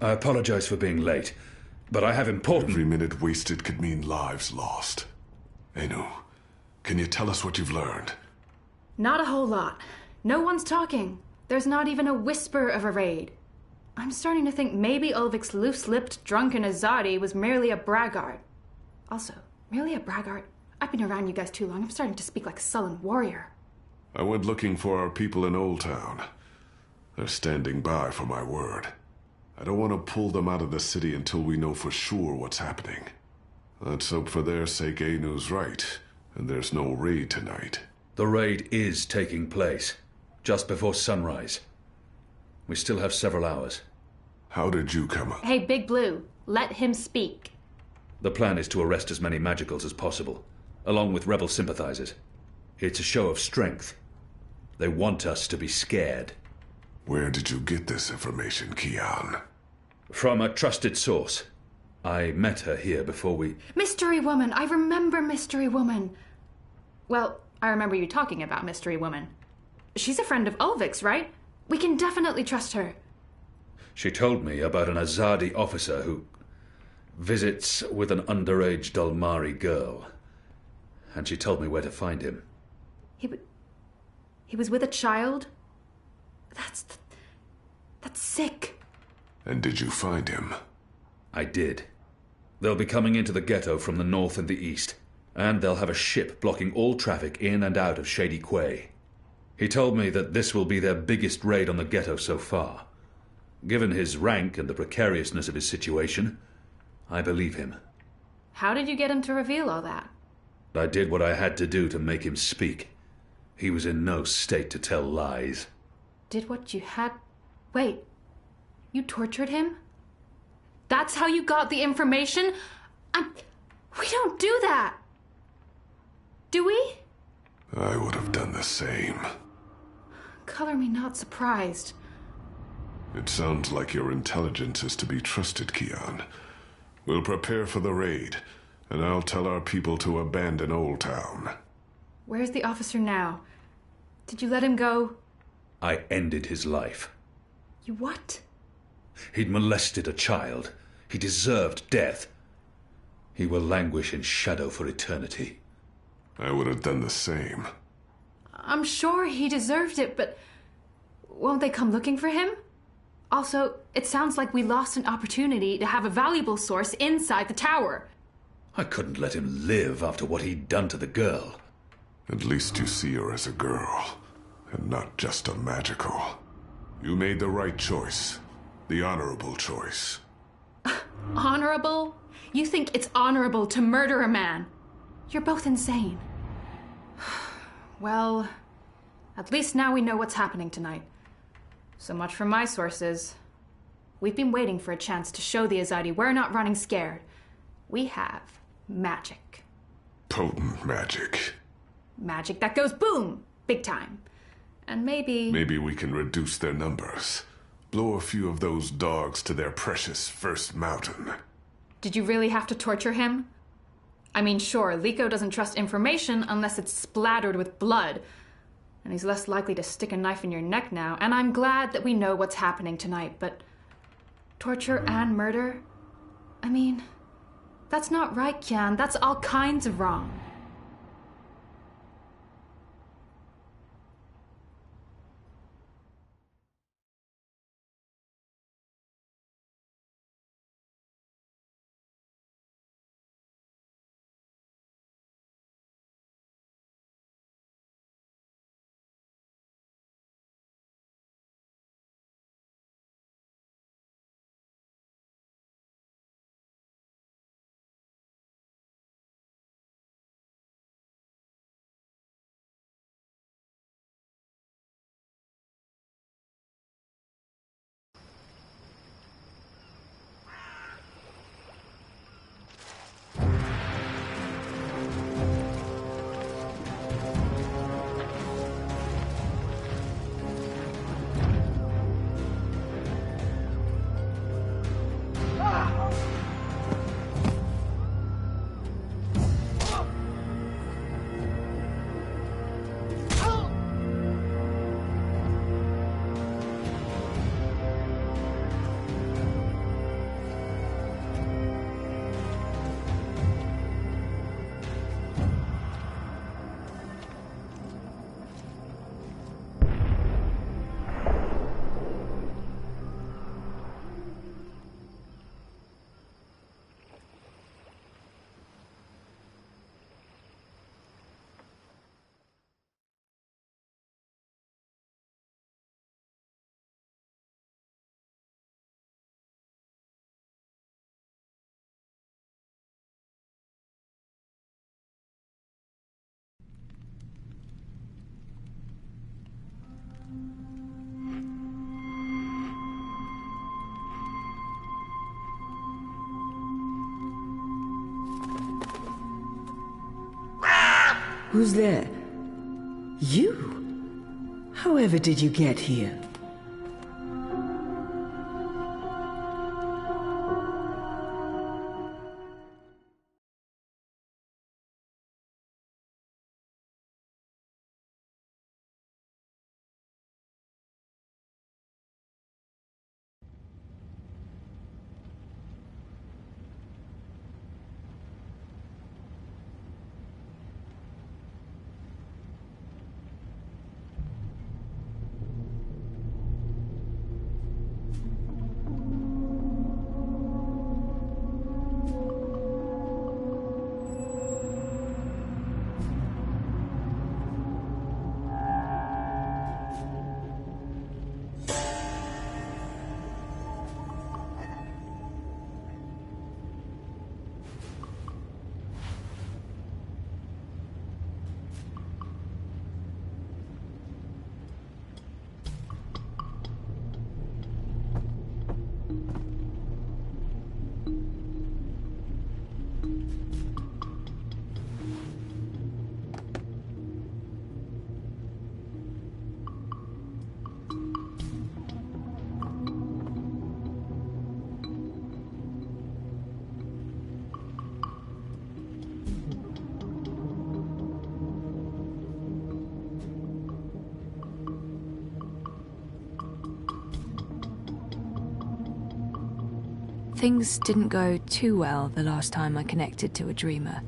I apologize for being late, but I have important... Every minute wasted could mean lives lost. Anu, can you tell us what you've learned? Not a whole lot. No one's talking. There's not even a whisper of a raid. I'm starting to think maybe Ulvik's loose-lipped, drunken Azadi was merely a braggart. Also, merely a braggart? I've been around you guys too long. I'm starting to speak like a sullen warrior. I went looking for our people in Old Town. They're standing by for my word. I don't want to pull them out of the city until we know for sure what's happening. Let's hope for their sake Anu's right, and there's no raid tonight. The raid is taking place, just before sunrise. We still have several hours. How did you come up? Hey, Big Blue, let him speak. The plan is to arrest as many magicals as possible, along with rebel sympathizers. It's a show of strength. They want us to be scared. Where did you get this information, Kian? From a trusted source. I met her here before we... Mystery Woman! I remember Mystery Woman! Well, I remember you talking about Mystery Woman. She's a friend of Ulvik's, right? We can definitely trust her. She told me about an Azadi officer who Visits with an underage Dalmari girl. And she told me where to find him. He was with a child? That's sick. And did you find him? I did. They'll be coming into the ghetto from the north and the east, and they'll have a ship blocking all traffic in and out of Shady Quay. He told me that this will be their biggest raid on the ghetto so far. Given his rank and the precariousness of his situation, I believe him. How did you get him to reveal all that? I did what I had to do to make him speak. He was in no state to tell lies. Did what you had... Wait. You tortured him? That's how you got the information? We don't do that. Do we? I would have done the same. Color me not surprised. It sounds like your intelligence is to be trusted, Kian. We'll prepare for the raid, and I'll tell our people to abandon Old Town. Where's the officer now? Did you let him go? I ended his life. You what? He'd molested a child. He deserved death. He will languish in shadow for eternity. I would have done the same. I'm sure he deserved it, but won't they come looking for him? Also, it sounds like we lost an opportunity to have a valuable source inside the tower. I couldn't let him live after what he'd done to the girl. At least you see her as a girl, and not just a magical. You made the right choice. The honorable choice. Honorable? You think it's honorable to murder a man? You're both insane. Well, at least now we know what's happening tonight. So much from my sources. We've been waiting for a chance to show the Azadi we're not running scared. We have magic. Potent magic. Magic that goes boom! Big time. And maybe... Maybe we can reduce their numbers. Blow a few of those dogs to their precious first mountain. Did you really have to torture him? I mean, sure, Liko doesn't trust information unless it's splattered with blood. And he's less likely to stick a knife in your neck now, and I'm glad that we know what's happening tonight, but... torture and murder? I mean, that's not right, Kian. That's all kinds of wrong. Who's there? You? However did you get here? Things didn't go too well the last time I connected to a dreamer.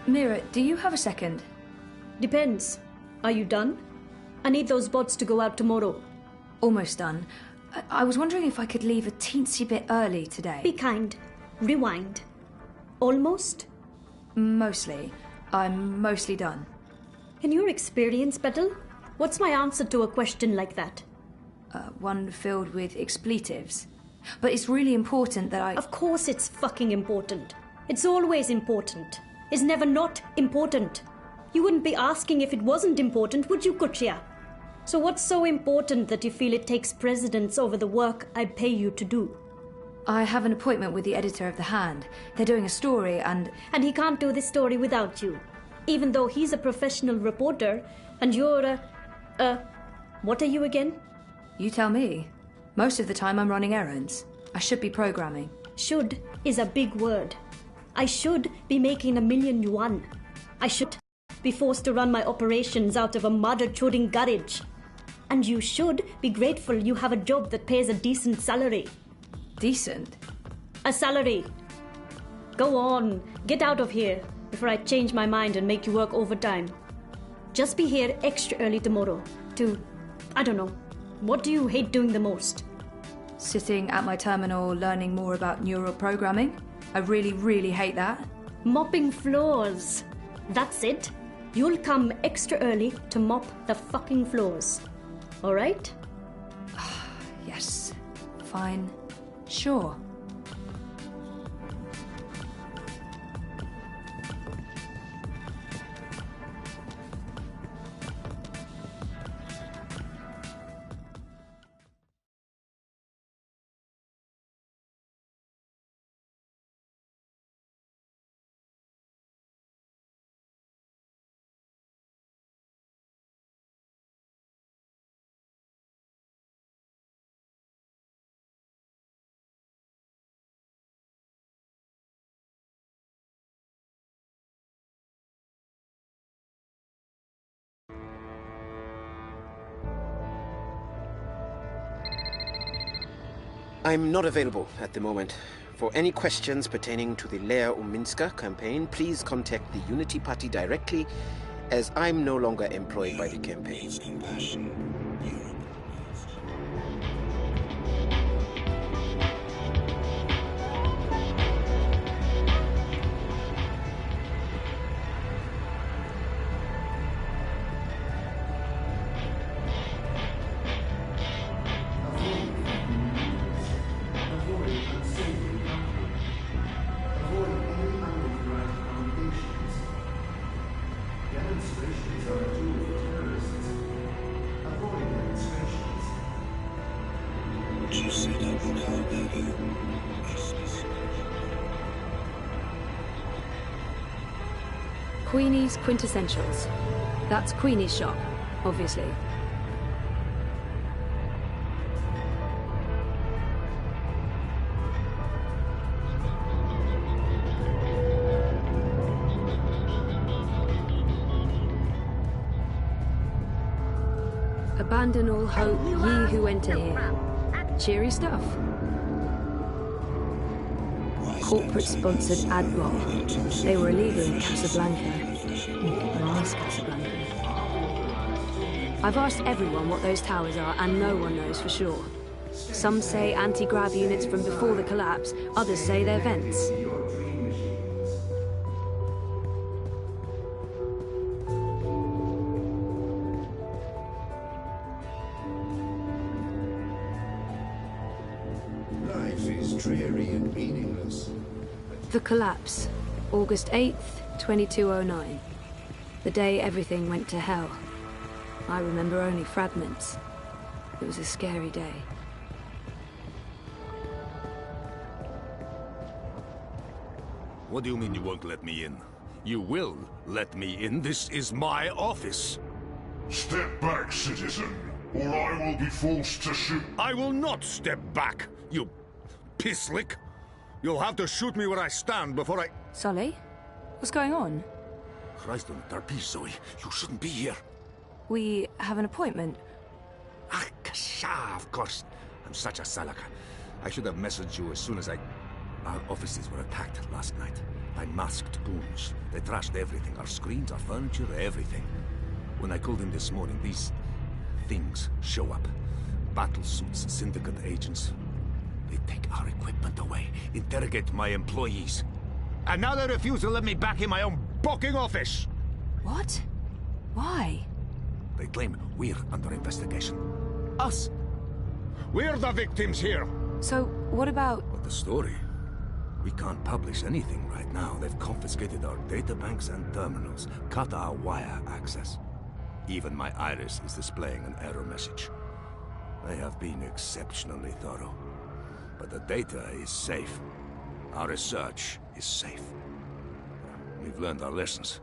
Mira, do you have a second? Depends. Are you done? I need those bots to go out tomorrow. Almost done. I was wondering if I could leave a teensy bit early today. Be kind. Rewind. Almost? Mostly. I'm mostly done. In your experience, Petal, what's my answer to a question like that? One filled with expletives. But it's really important that I... Of course it's fucking important. It's always important. It's never not important. You wouldn't be asking if it wasn't important, would you, Kuchia? So what's so important that you feel it takes precedence over the work I pay you to do? I have an appointment with the editor of The Hand. They're doing a story and he can't do this story without you. Even though he's a professional reporter and you're what are you again? You tell me. Most of the time I'm running errands. I should be programming. Should is a big word. I should be making $1 million yuan. I should be forced to run my operations out of a mother-chuding garage. And you should be grateful you have a job that pays a decent salary. Decent? A salary. Go on, get out of here before I change my mind and make you work overtime. Just be here extra early tomorrow to, I don't know, what do you hate doing the most? Sitting at my terminal learning more about neural programming. I really, really hate that. Mopping floors. That's it. You'll come extra early to mop the fucking floors. All right? Yes. Fine. Sure. I'm not available at the moment. For any questions pertaining to the Leia Uminska campaign, please contact the Unity Party directly, as I'm no longer employed by the campaign. Queenie's Quintessentials. That's Queenie's shop, obviously. Abandon all hope, ye who enter here. Cheery stuff. Corporate-sponsored ad block. They were illegal in Casablanca. I miss Casablanca. I've asked everyone what those towers are, and no one knows for sure. Some say anti-grav units from before the collapse, others say they're vents. Life is dreary and meaningless. The collapse, August 8th, 2209. The day everything went to hell. I remember only fragments. It was a scary day. What do you mean you won't let me in? You will let me in. This is my office. Step back, citizen, or I will be forced to shoot. I will not step back, you pisslick. You'll have to shoot me where I stand before I... Sully? What's going on? Christ on Tarpis, Zoe. You shouldn't be here. We have an appointment. Ah, kasha, of course. I'm such a salaka. I should have messaged you as soon as I... Our offices were attacked last night by masked goons. They trashed everything. Our screens, our furniture, everything. When I called in this morning, these things show up. Battle suits, syndicate agents. They take our equipment away, interrogate my employees. And now they refuse to let me back in my own booking office! What? Why? They claim we're under investigation. Us! We're the victims here! So, what about... But the story? We can't publish anything right now. They've confiscated our databanks and terminals, cut our wire access. Even my iris is displaying an error message. They have been exceptionally thorough. But the data is safe. Our research is safe. We've learned our lessons.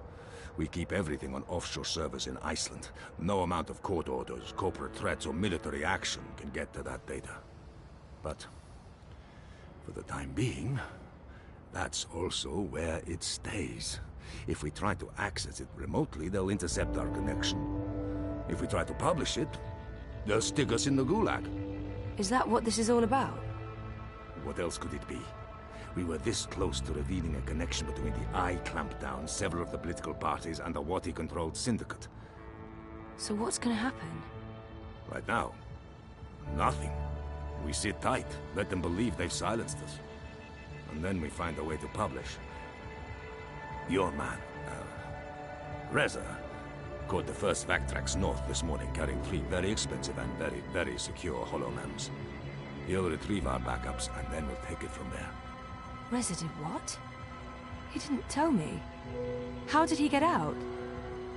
We keep everything on offshore servers in Iceland. No amount of court orders, corporate threats, or military action can get to that data. But, for the time being, that's also where it stays. If we try to access it remotely, they'll intercept our connection. If we try to publish it, they'll stick us in the gulag. Is that what this is all about? What else could it be? We were this close to revealing a connection between the Eye clampdown, several of the political parties, and the Wati-controlled syndicate. So what's gonna happen? Right now, nothing. We sit tight, let them believe they've silenced us. And then we find a way to publish. Your man, Reza, caught the first Vactrax north this morning, carrying 3 very expensive and very, very secure holomems. He'll retrieve our backups, and then we'll take it from there. Reza did what? He didn't tell me. How did he get out?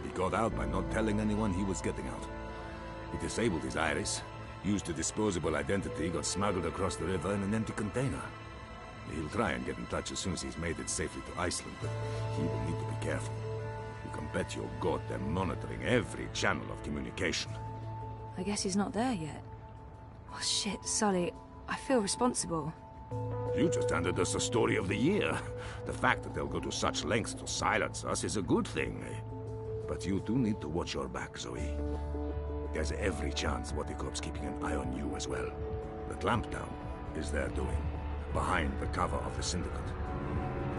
He got out by not telling anyone he was getting out. He disabled his iris, used a disposable identity, got smuggled across the river in an empty container. He'll try and get in touch as soon as he's made it safely to Iceland, but he will need to be careful. You can bet your god they're monitoring every channel of communication. I guess he's not there yet. Oh shit, Sully. I feel responsible. You just handed us the story of the year. The fact that they'll go to such lengths to silence us is a good thing. But you do need to watch your back, Zoe. There's every chance Watikorp's keeping an eye on you as well. The clampdown is their doing. behind the cover of the Syndicate.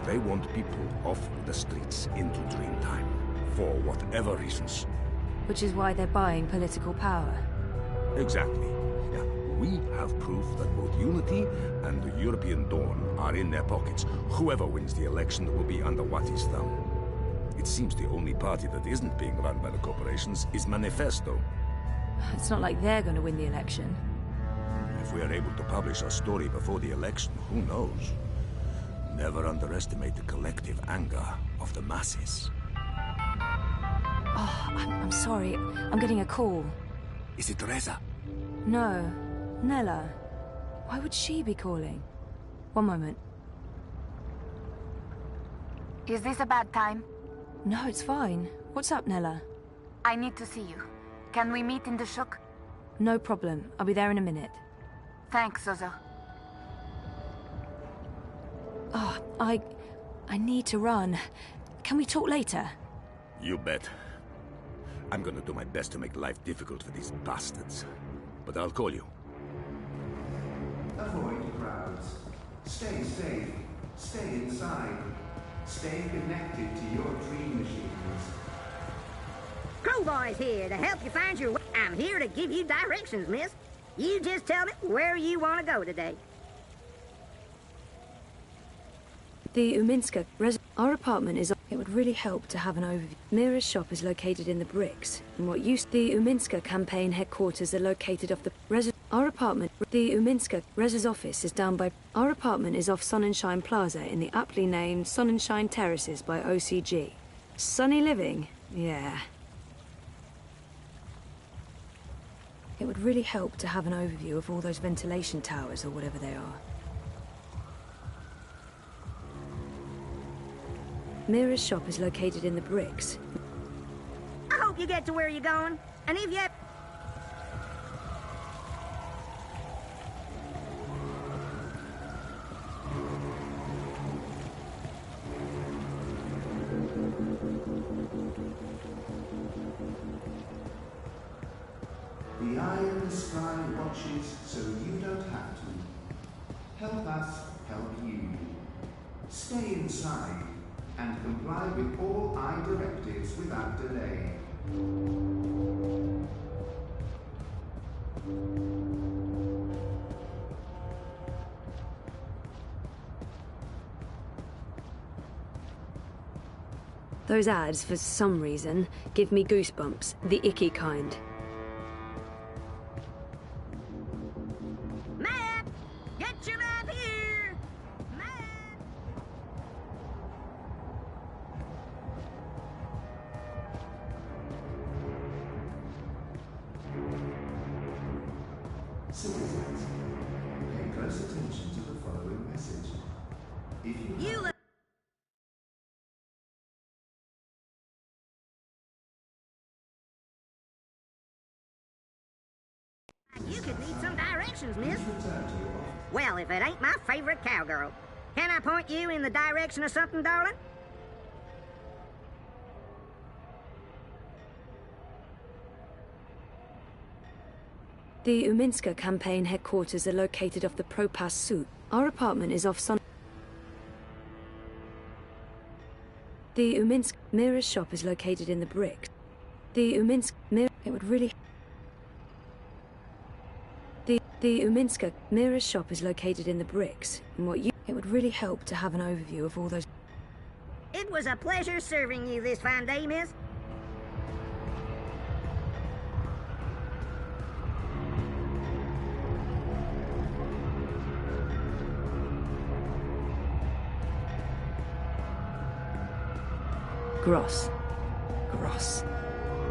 They want people off the streets into Dreamtime, for whatever reasons. Which is why they're buying political power. Exactly. Yeah, we have proof that both Unity and the European Dawn are in their pockets. Whoever wins the election will be under Wati's thumb. It seems the only party that isn't being run by the corporations is Manifesto. It's not like they're going to win the election. If we are able to publish our story before the election, who knows? Never underestimate the collective anger of the masses. Oh, I'm sorry. I'm getting a call. Is it Reza? No, Nella. Why would she be calling? One moment. Is this a bad time? No, it's fine. What's up, Nella? I need to see you. Can we meet in the shuk? No problem. I'll be there in a minute. Thanks, Zozo. Oh, I need to run. Can we talk later? You bet. I'm gonna do my best to make life difficult for these bastards. But I'll call you. Avoid crowds. Stay safe. Stay inside. Stay connected to your dream machines. Crowbar's here to help you find your way. I'm here to give you directions, miss. You just tell me where you want to go today. The Uminska our apartment is... It would really help to have an overview. Mira's shop is located in the bricks, and what used... The Uminska campaign headquarters are located off the... Our apartment... The Uminska Reza's office is down by... Our apartment is off Sonnenschein Plaza in the aptly named Sonnenschein Terraces by OCG. Sunny living? Yeah. It would really help to have an overview of all those ventilation towers or whatever they are. Mira's shop is located in the bricks. I hope you get to where you're going. And if you... The eye in the sky watches so you don't have to. Help us help you. Stay inside and comply with all eye directives without delay. Those ads, for some reason, give me goosebumps, the icky kind. Map! Get your map here! Citizens, pay close attention to the following message. If you have... You could need some directions, miss. Well, if it ain't my favorite cowgirl. Can I point you in the direction of something, darling? The Uminska campaign headquarters are located off the Propas Suit. Our apartment is off Son... The Uminsk... Mira's shop is located in the bricks. The Uminsk... It would really... The Uminska... Mira's shop is located in the bricks, and what you... It would really help to have an overview of all those... It was a pleasure serving you this fine day, miss. Gross.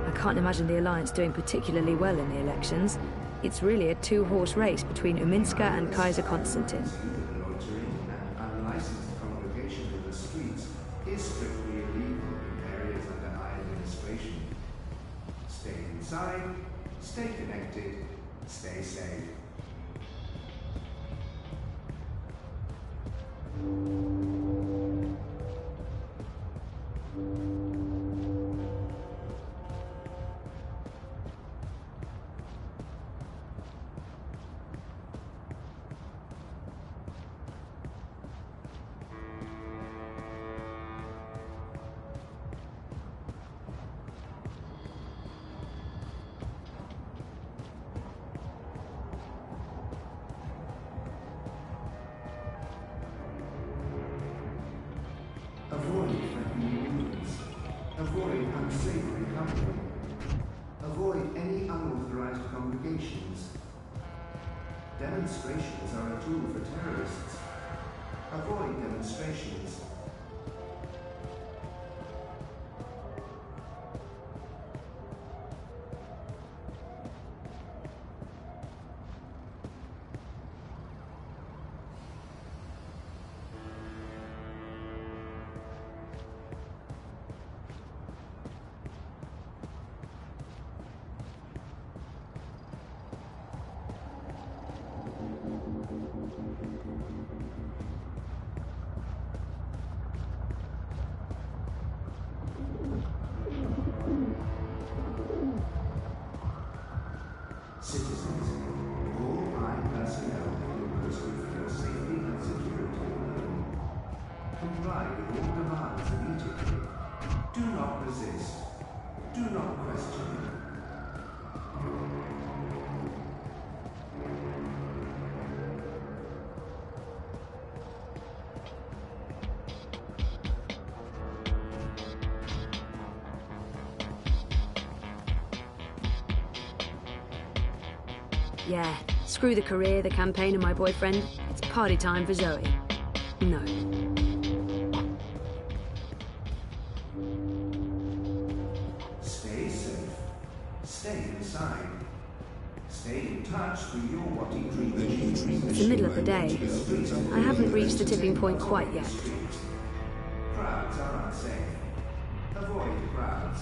I can't imagine the Alliance doing particularly well in the elections. It's really a two-horse race between Uminska and Kaiser Konstantin. Loitering and unlicensed congregation in the streets is strictly illegal in areas under my administration. Stay inside, stay connected, stay safe. Avoid unsavory company. Avoid any unauthorized congregations. Demonstrations are a tool for terrorists. Avoid demonstrations. Citizens, all line personnel are requested for your safety and security alone. Comply with all demands immediately. Do not resist. Do not question. Yeah, screw the career, the campaign, and my boyfriend. It's party time for Zoe. No. Stay safe. Stay inside. Stay in touch with your what he dreams. It's the middle of the day. I haven't reached the tipping point quite yet. Crowds are unsafe. Avoid crowds.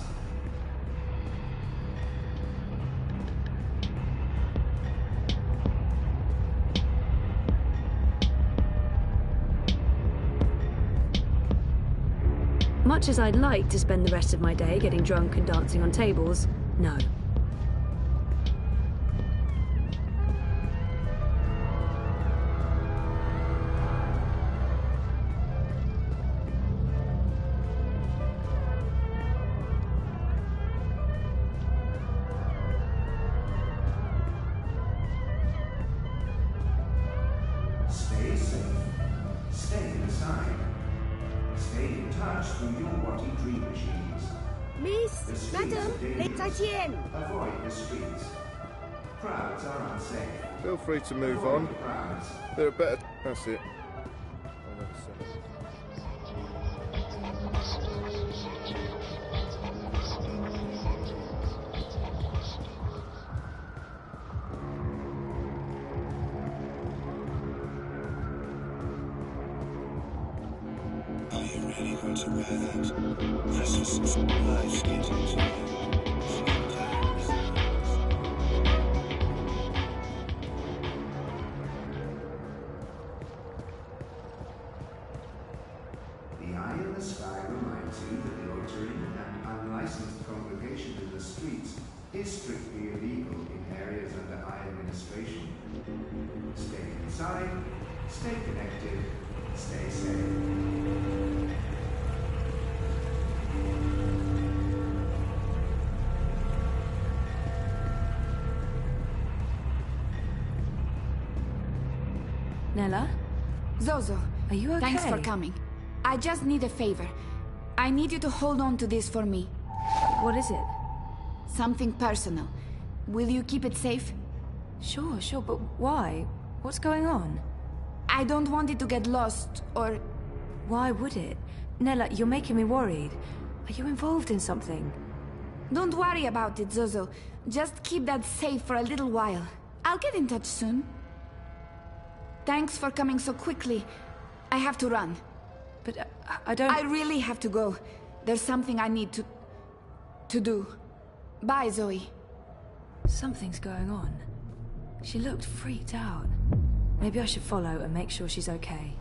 Much as I'd like to spend the rest of my day getting drunk and dancing on tables, no. Stay safe. Stay inside. Stay in touch with your what he dream machines. Miss, Madam, 再见. Avoid the streets. Crowds are unsafe. Feel free to move Avoid on. crowds. There are better... That's it. Are you really going to wear that? That's just life getting to you. The eye in the sky reminds you that loitering and unlicensed congregation in the streets is strictly illegal in areas under eye administration. Stay inside, stay connected, stay safe. Nella? Zozo, are you okay? Thanks for coming. I just need a favor. I need you to hold on to this for me. What is it? Something personal. Will you keep it safe? Sure, but why? What's going on? I don't want it to get lost, or... Why would it? Nella, you're making me worried. Are you involved in something? Don't worry about it, Zozo. Just keep that safe for a little while. I'll get in touch soon. Thanks for coming so quickly. I have to run. But I don't... I really have to go. There's something I need to do. Bye, Zoe. Something's going on. She looked freaked out. Maybe I should follow and make sure she's okay.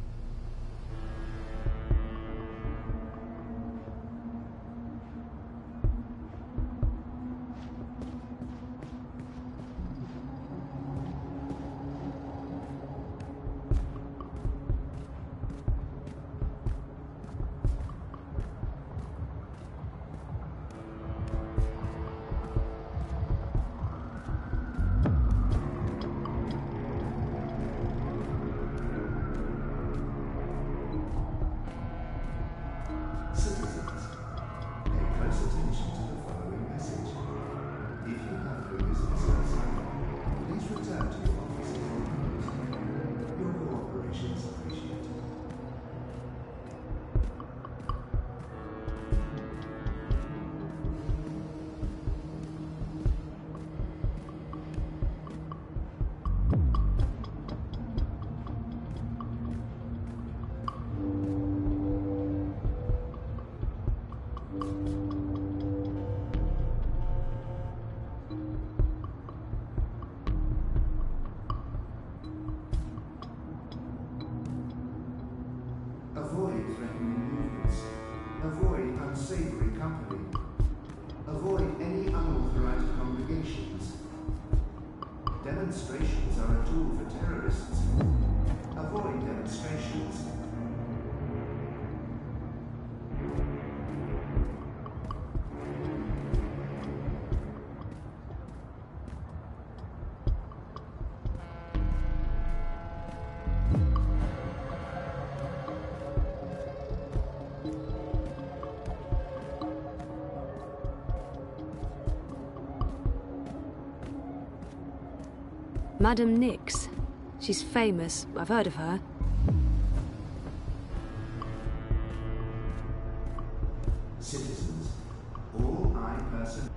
Madame Nix. She's famous. I've heard of her. Citizens, all I-person...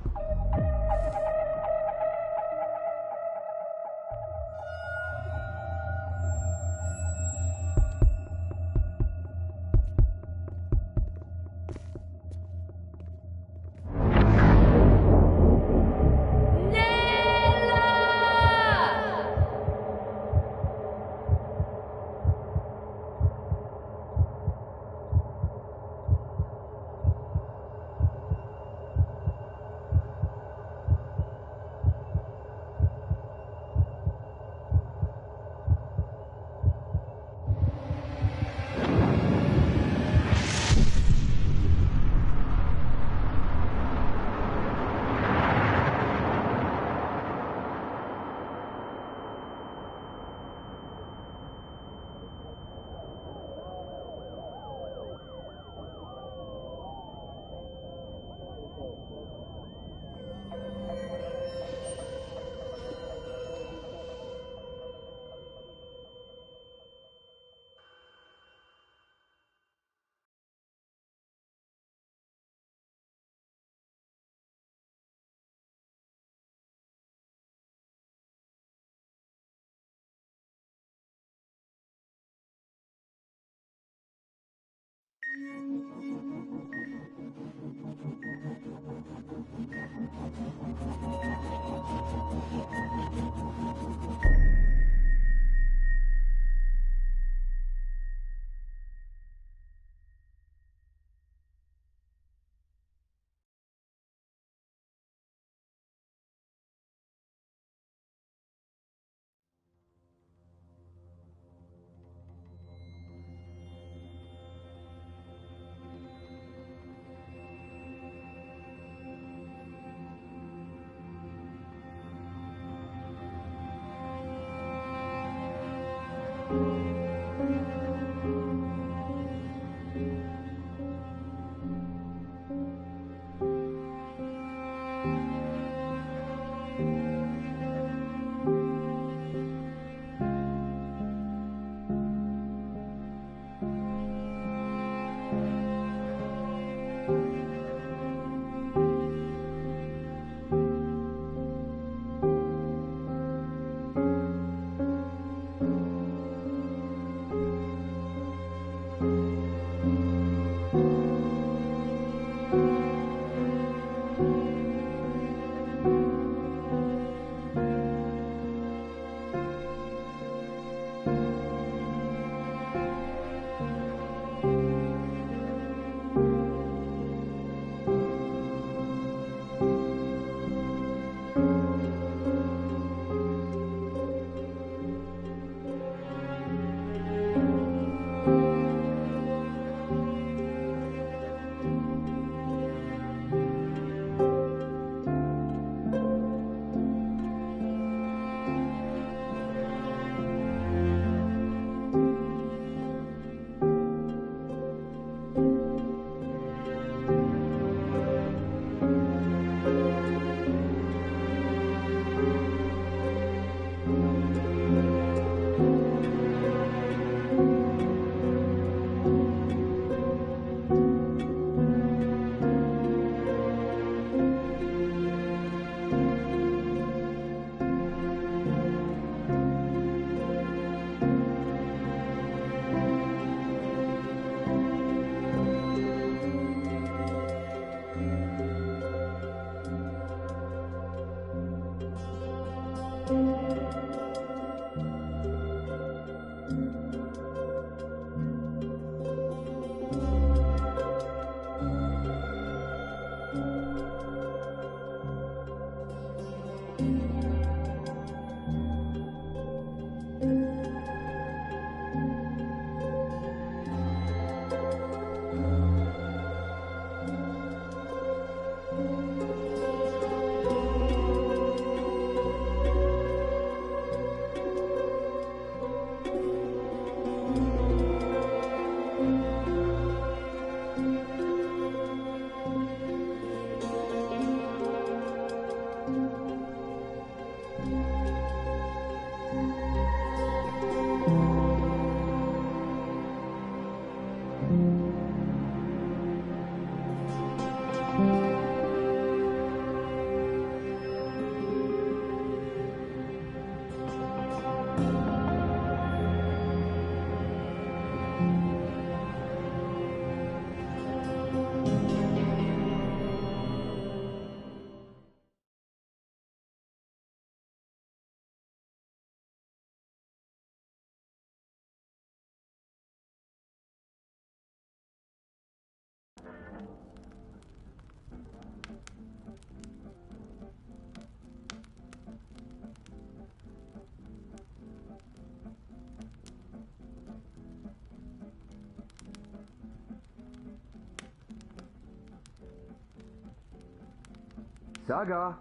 Saga,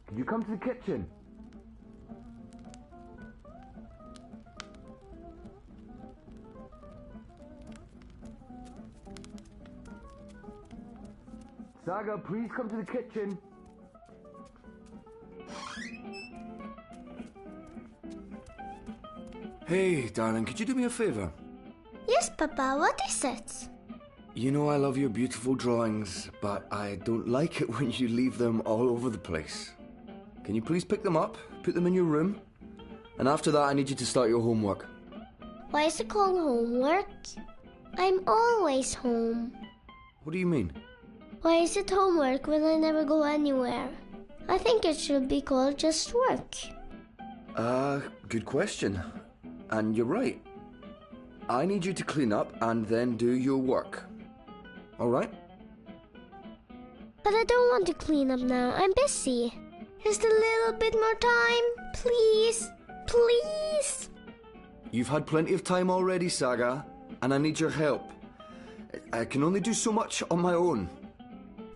could you come to the kitchen? Saga, please come to the kitchen. Hey, darling, could you do me a favor? Yes, Papa, what is it? You know I love your beautiful drawings, but I don't like it when you leave them all over the place. Can you please pick them up, put them in your room? And after that, I need you to start your homework. Why is it called homework? I'm always home. What do you mean? Why is it homework when I never go anywhere? I think it should be called just work. Good question. And you're right. I need you to clean up and then do your work. All right? But I don't want to clean up now. I'm busy. Just a little bit more time, please. Please. You've had plenty of time already, Saga, and I need your help. I can only do so much on my own.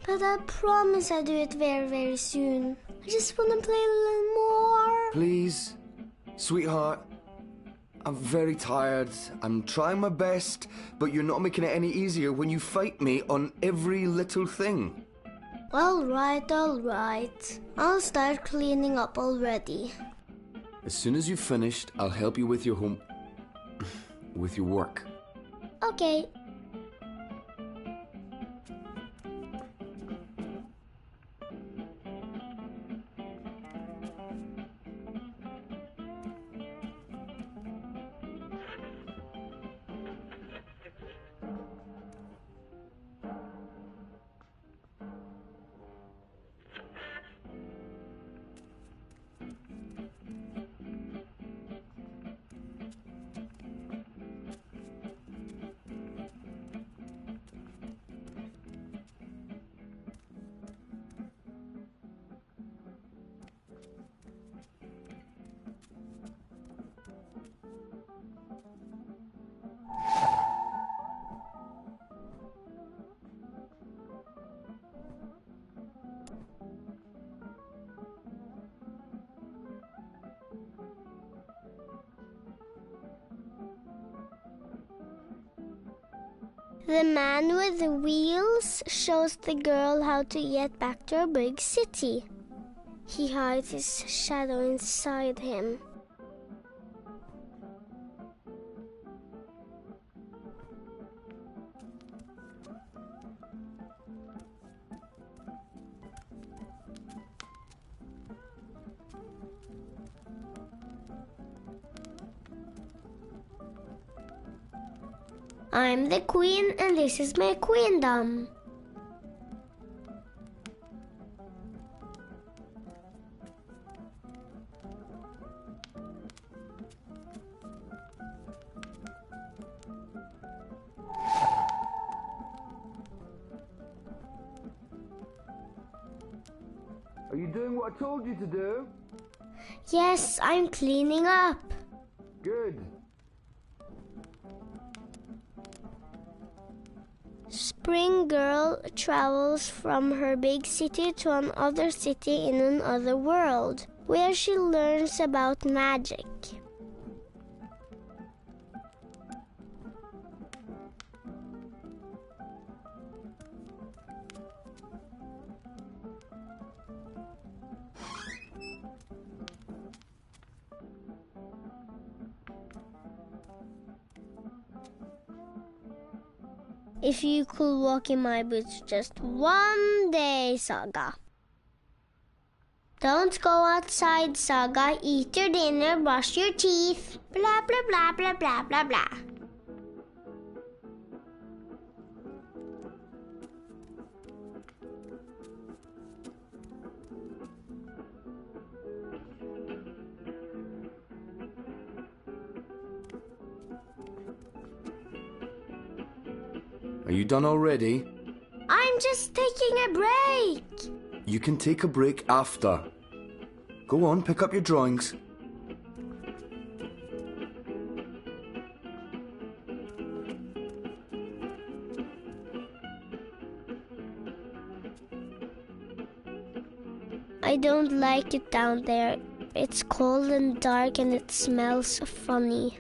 But I promise I'll do it very, very soon. I just want to play a little more. Please, sweetheart. I'm very tired. I'm trying my best, but you're not making it any easier when you fight me on every little thing. All right, all right. I'll start cleaning up already. As soon as you've finished, I'll help you with your with your work. Okay. The man with the wheels shows the girl how to get back to a big city. He hides his shadow inside him. I'm the queen and this is my queendom. Are you doing what I told you to do? Yes, I'm cleaning up. Good. Spring Girl travels from her big city to another city in another world, where she learns about magic. If you could walk in my boots just one day, Saga. Don't go outside, Saga. Eat your dinner, brush your teeth. Blah, blah, blah, blah, blah, blah, blah. Are you done already? I'm just taking a break. You can take a break after. Go on, pick up your drawings. I don't like it down there. It's cold and dark and it smells funny.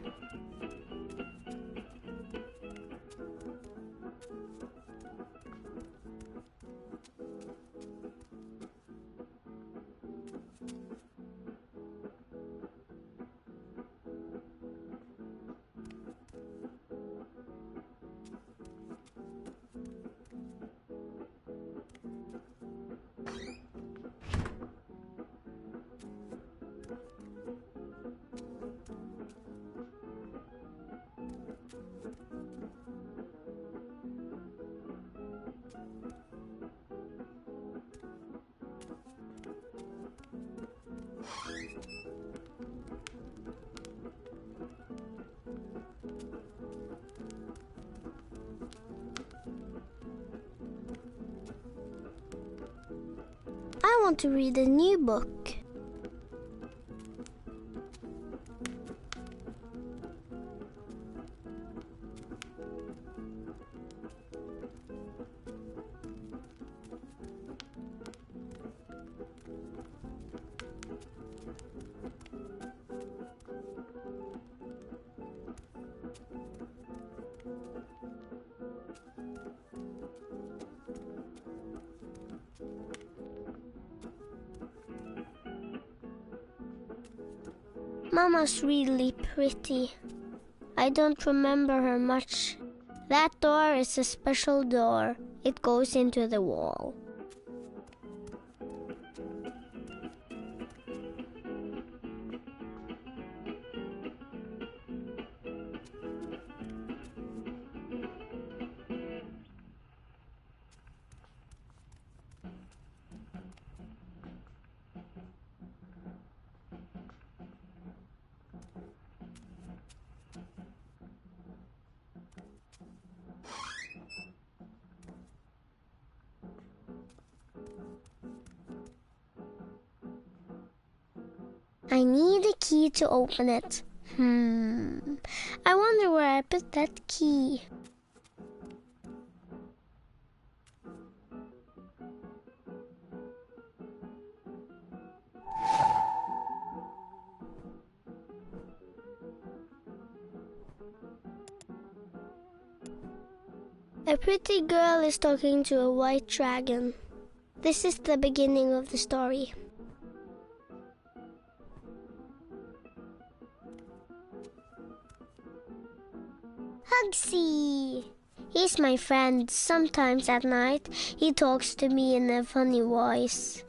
I want to read a new book. Mama's really pretty. I don't remember her much. That door is a special door. It goes into the wall. I need a key to open it. I wonder where I put that key. A pretty girl is talking to a white dragon. This is the beginning of the story. Hugsy! He's my friend. Sometimes at night, he talks to me in a funny voice.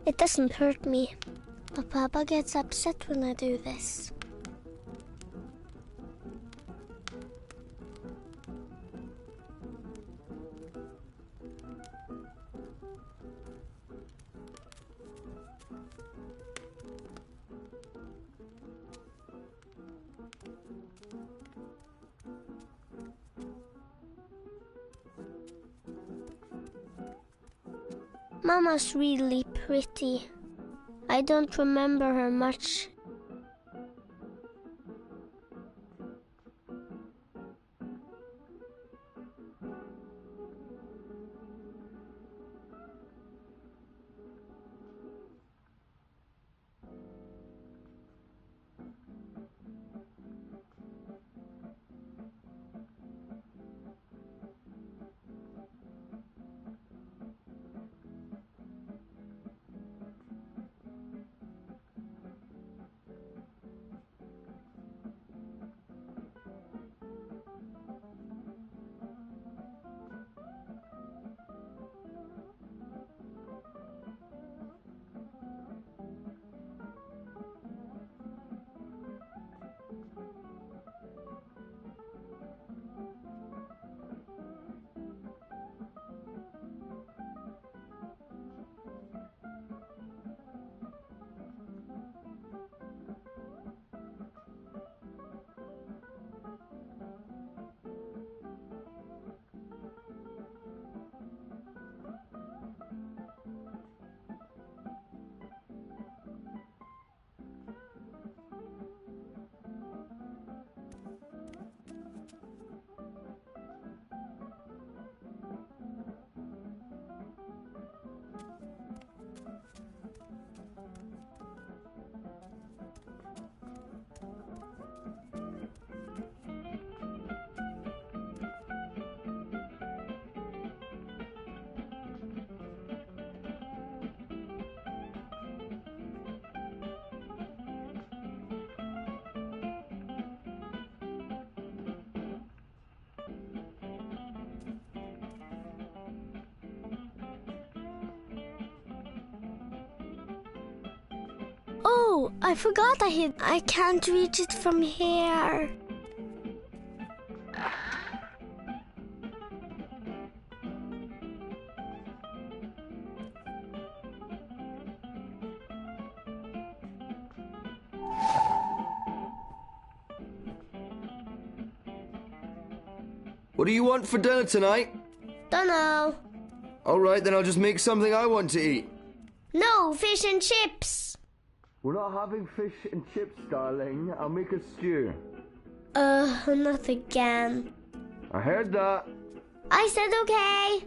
It doesn't hurt me, but Papa gets upset when I do this. Mama's really pretty. I don't remember her much. Oh, I forgot I can't reach it from here. What do you want for dinner tonight? Dunno. All right, then I'll just make something I want to eat. No, fish and chips. We're not having fish and chips, darling. I'll make a stew. Not again. I heard that. I said okay.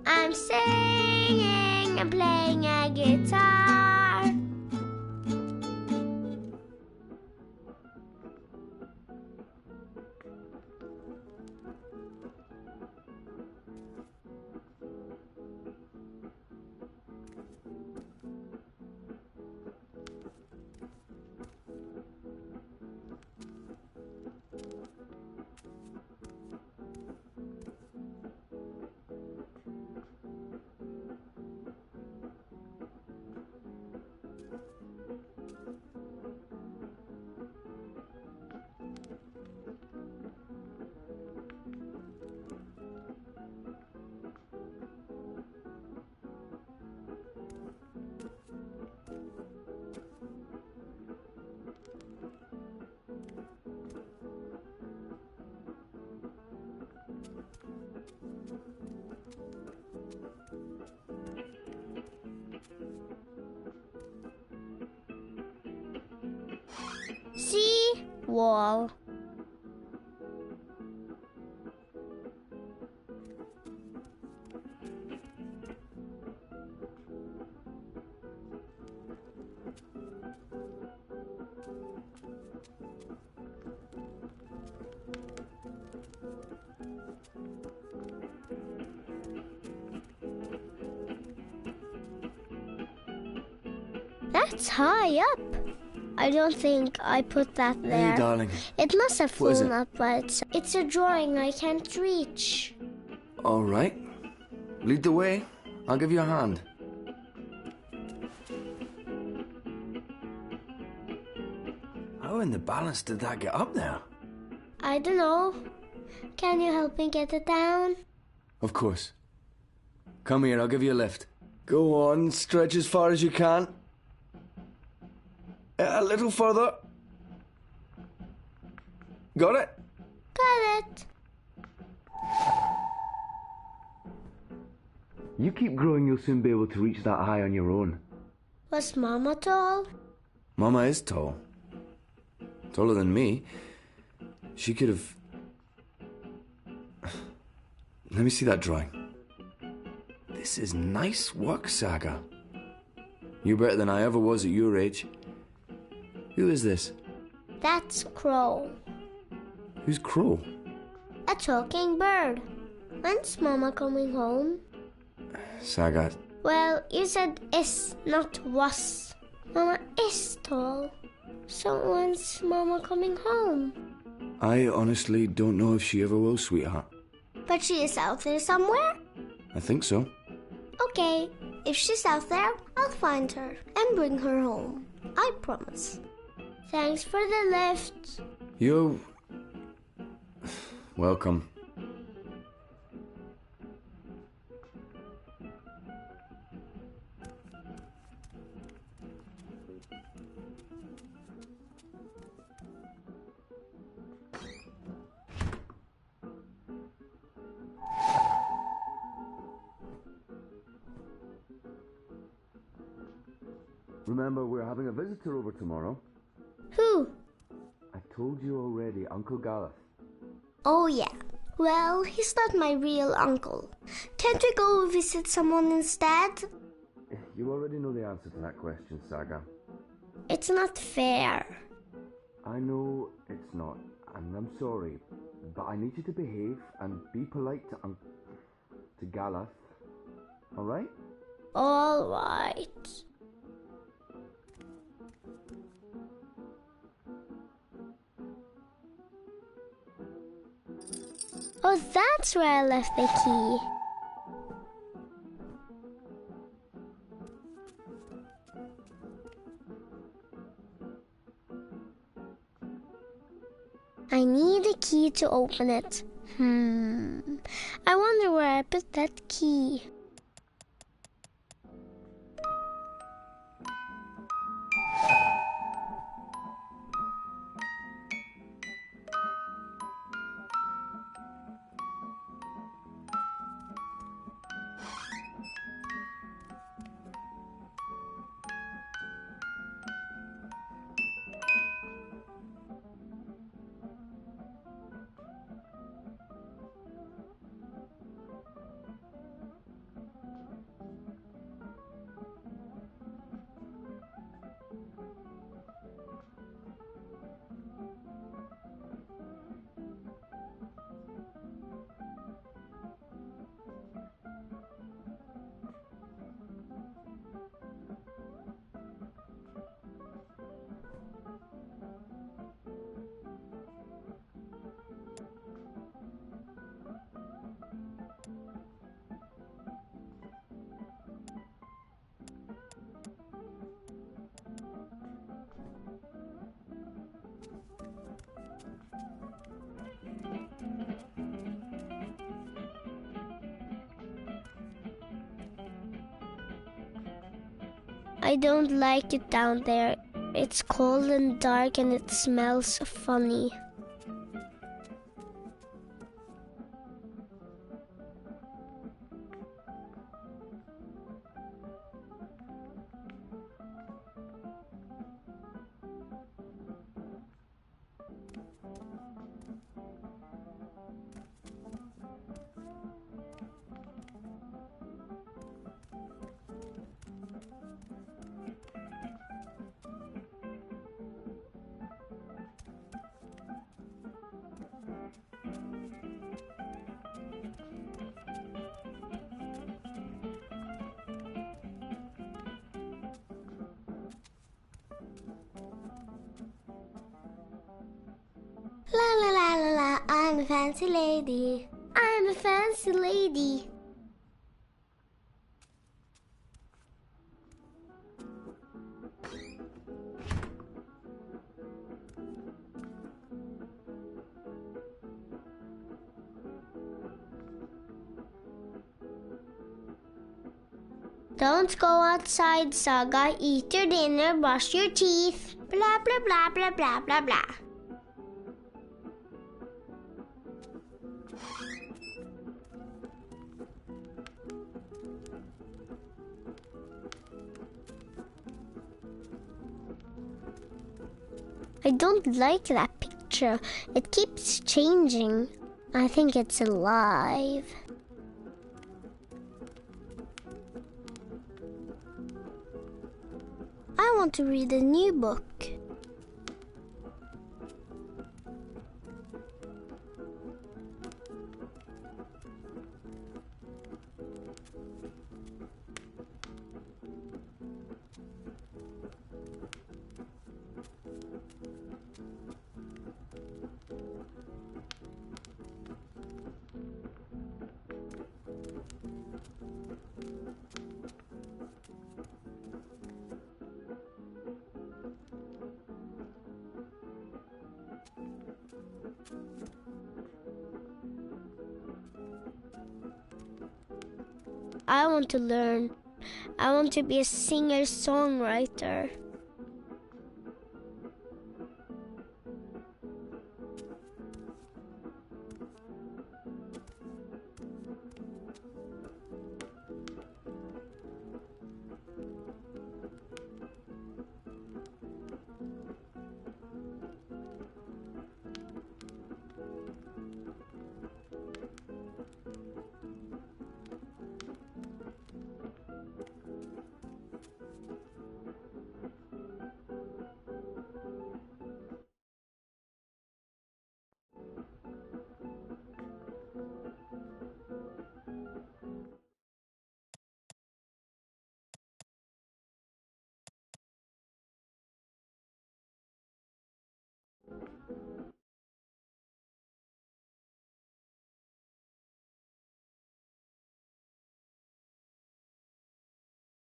I'm singing and playing a guitar. See? Wall. That's high up. I don't think I put that there. Hey, darling. It must have What is fallen it? up, but it's a drawing I can't reach. All right. Lead the way. I'll give you a hand. How in the balance did that get up there? I don't know. Can you help me get it down? Of course. Come here, I'll give you a lift. Go on, stretch as far as you can. A little further. Got it? Got it. You keep growing, you'll soon be able to reach that high on your own. Was Mama tall? Mama is tall. Taller than me. She could have... Let me see that drawing. This is nice work, Saga. You're better than I ever was at your age. Who is this? That's Crow. Who's Crow? A talking bird. When's Mama coming home? Saga. Well, you said is, not was. Mama is tall. So when's Mama coming home? I honestly don't know if she ever will, sweetheart. But she is out there somewhere? I think so. Okay, if she's out there, I'll find her and bring her home. I promise. Thanks for the lift. You're... welcome. Remember, we're having a visitor over tomorrow. Who? I told you already, Uncle Gareth. Oh, yeah. Well, he's not my real uncle. Can't we go visit someone instead? You already know the answer to that question, Saga. It's not fair. I know it's not, and I'm sorry, but I need you to behave and be polite to Galath. Alright? Alright. Oh, that's where I left the key. I need a key to open it. I wonder where I put that key. I don't like it down there. It's cold and dark and it smells funny. La la la la la, I'm a fancy lady. I'm a fancy lady. Don't go outside, Saga. Eat your dinner, brush your teeth. Blah, blah, blah, blah, blah, blah, blah. I don't like that picture. It keeps changing. I think it's alive. I want to read a new book. I want to learn. I want to be a singer-songwriter.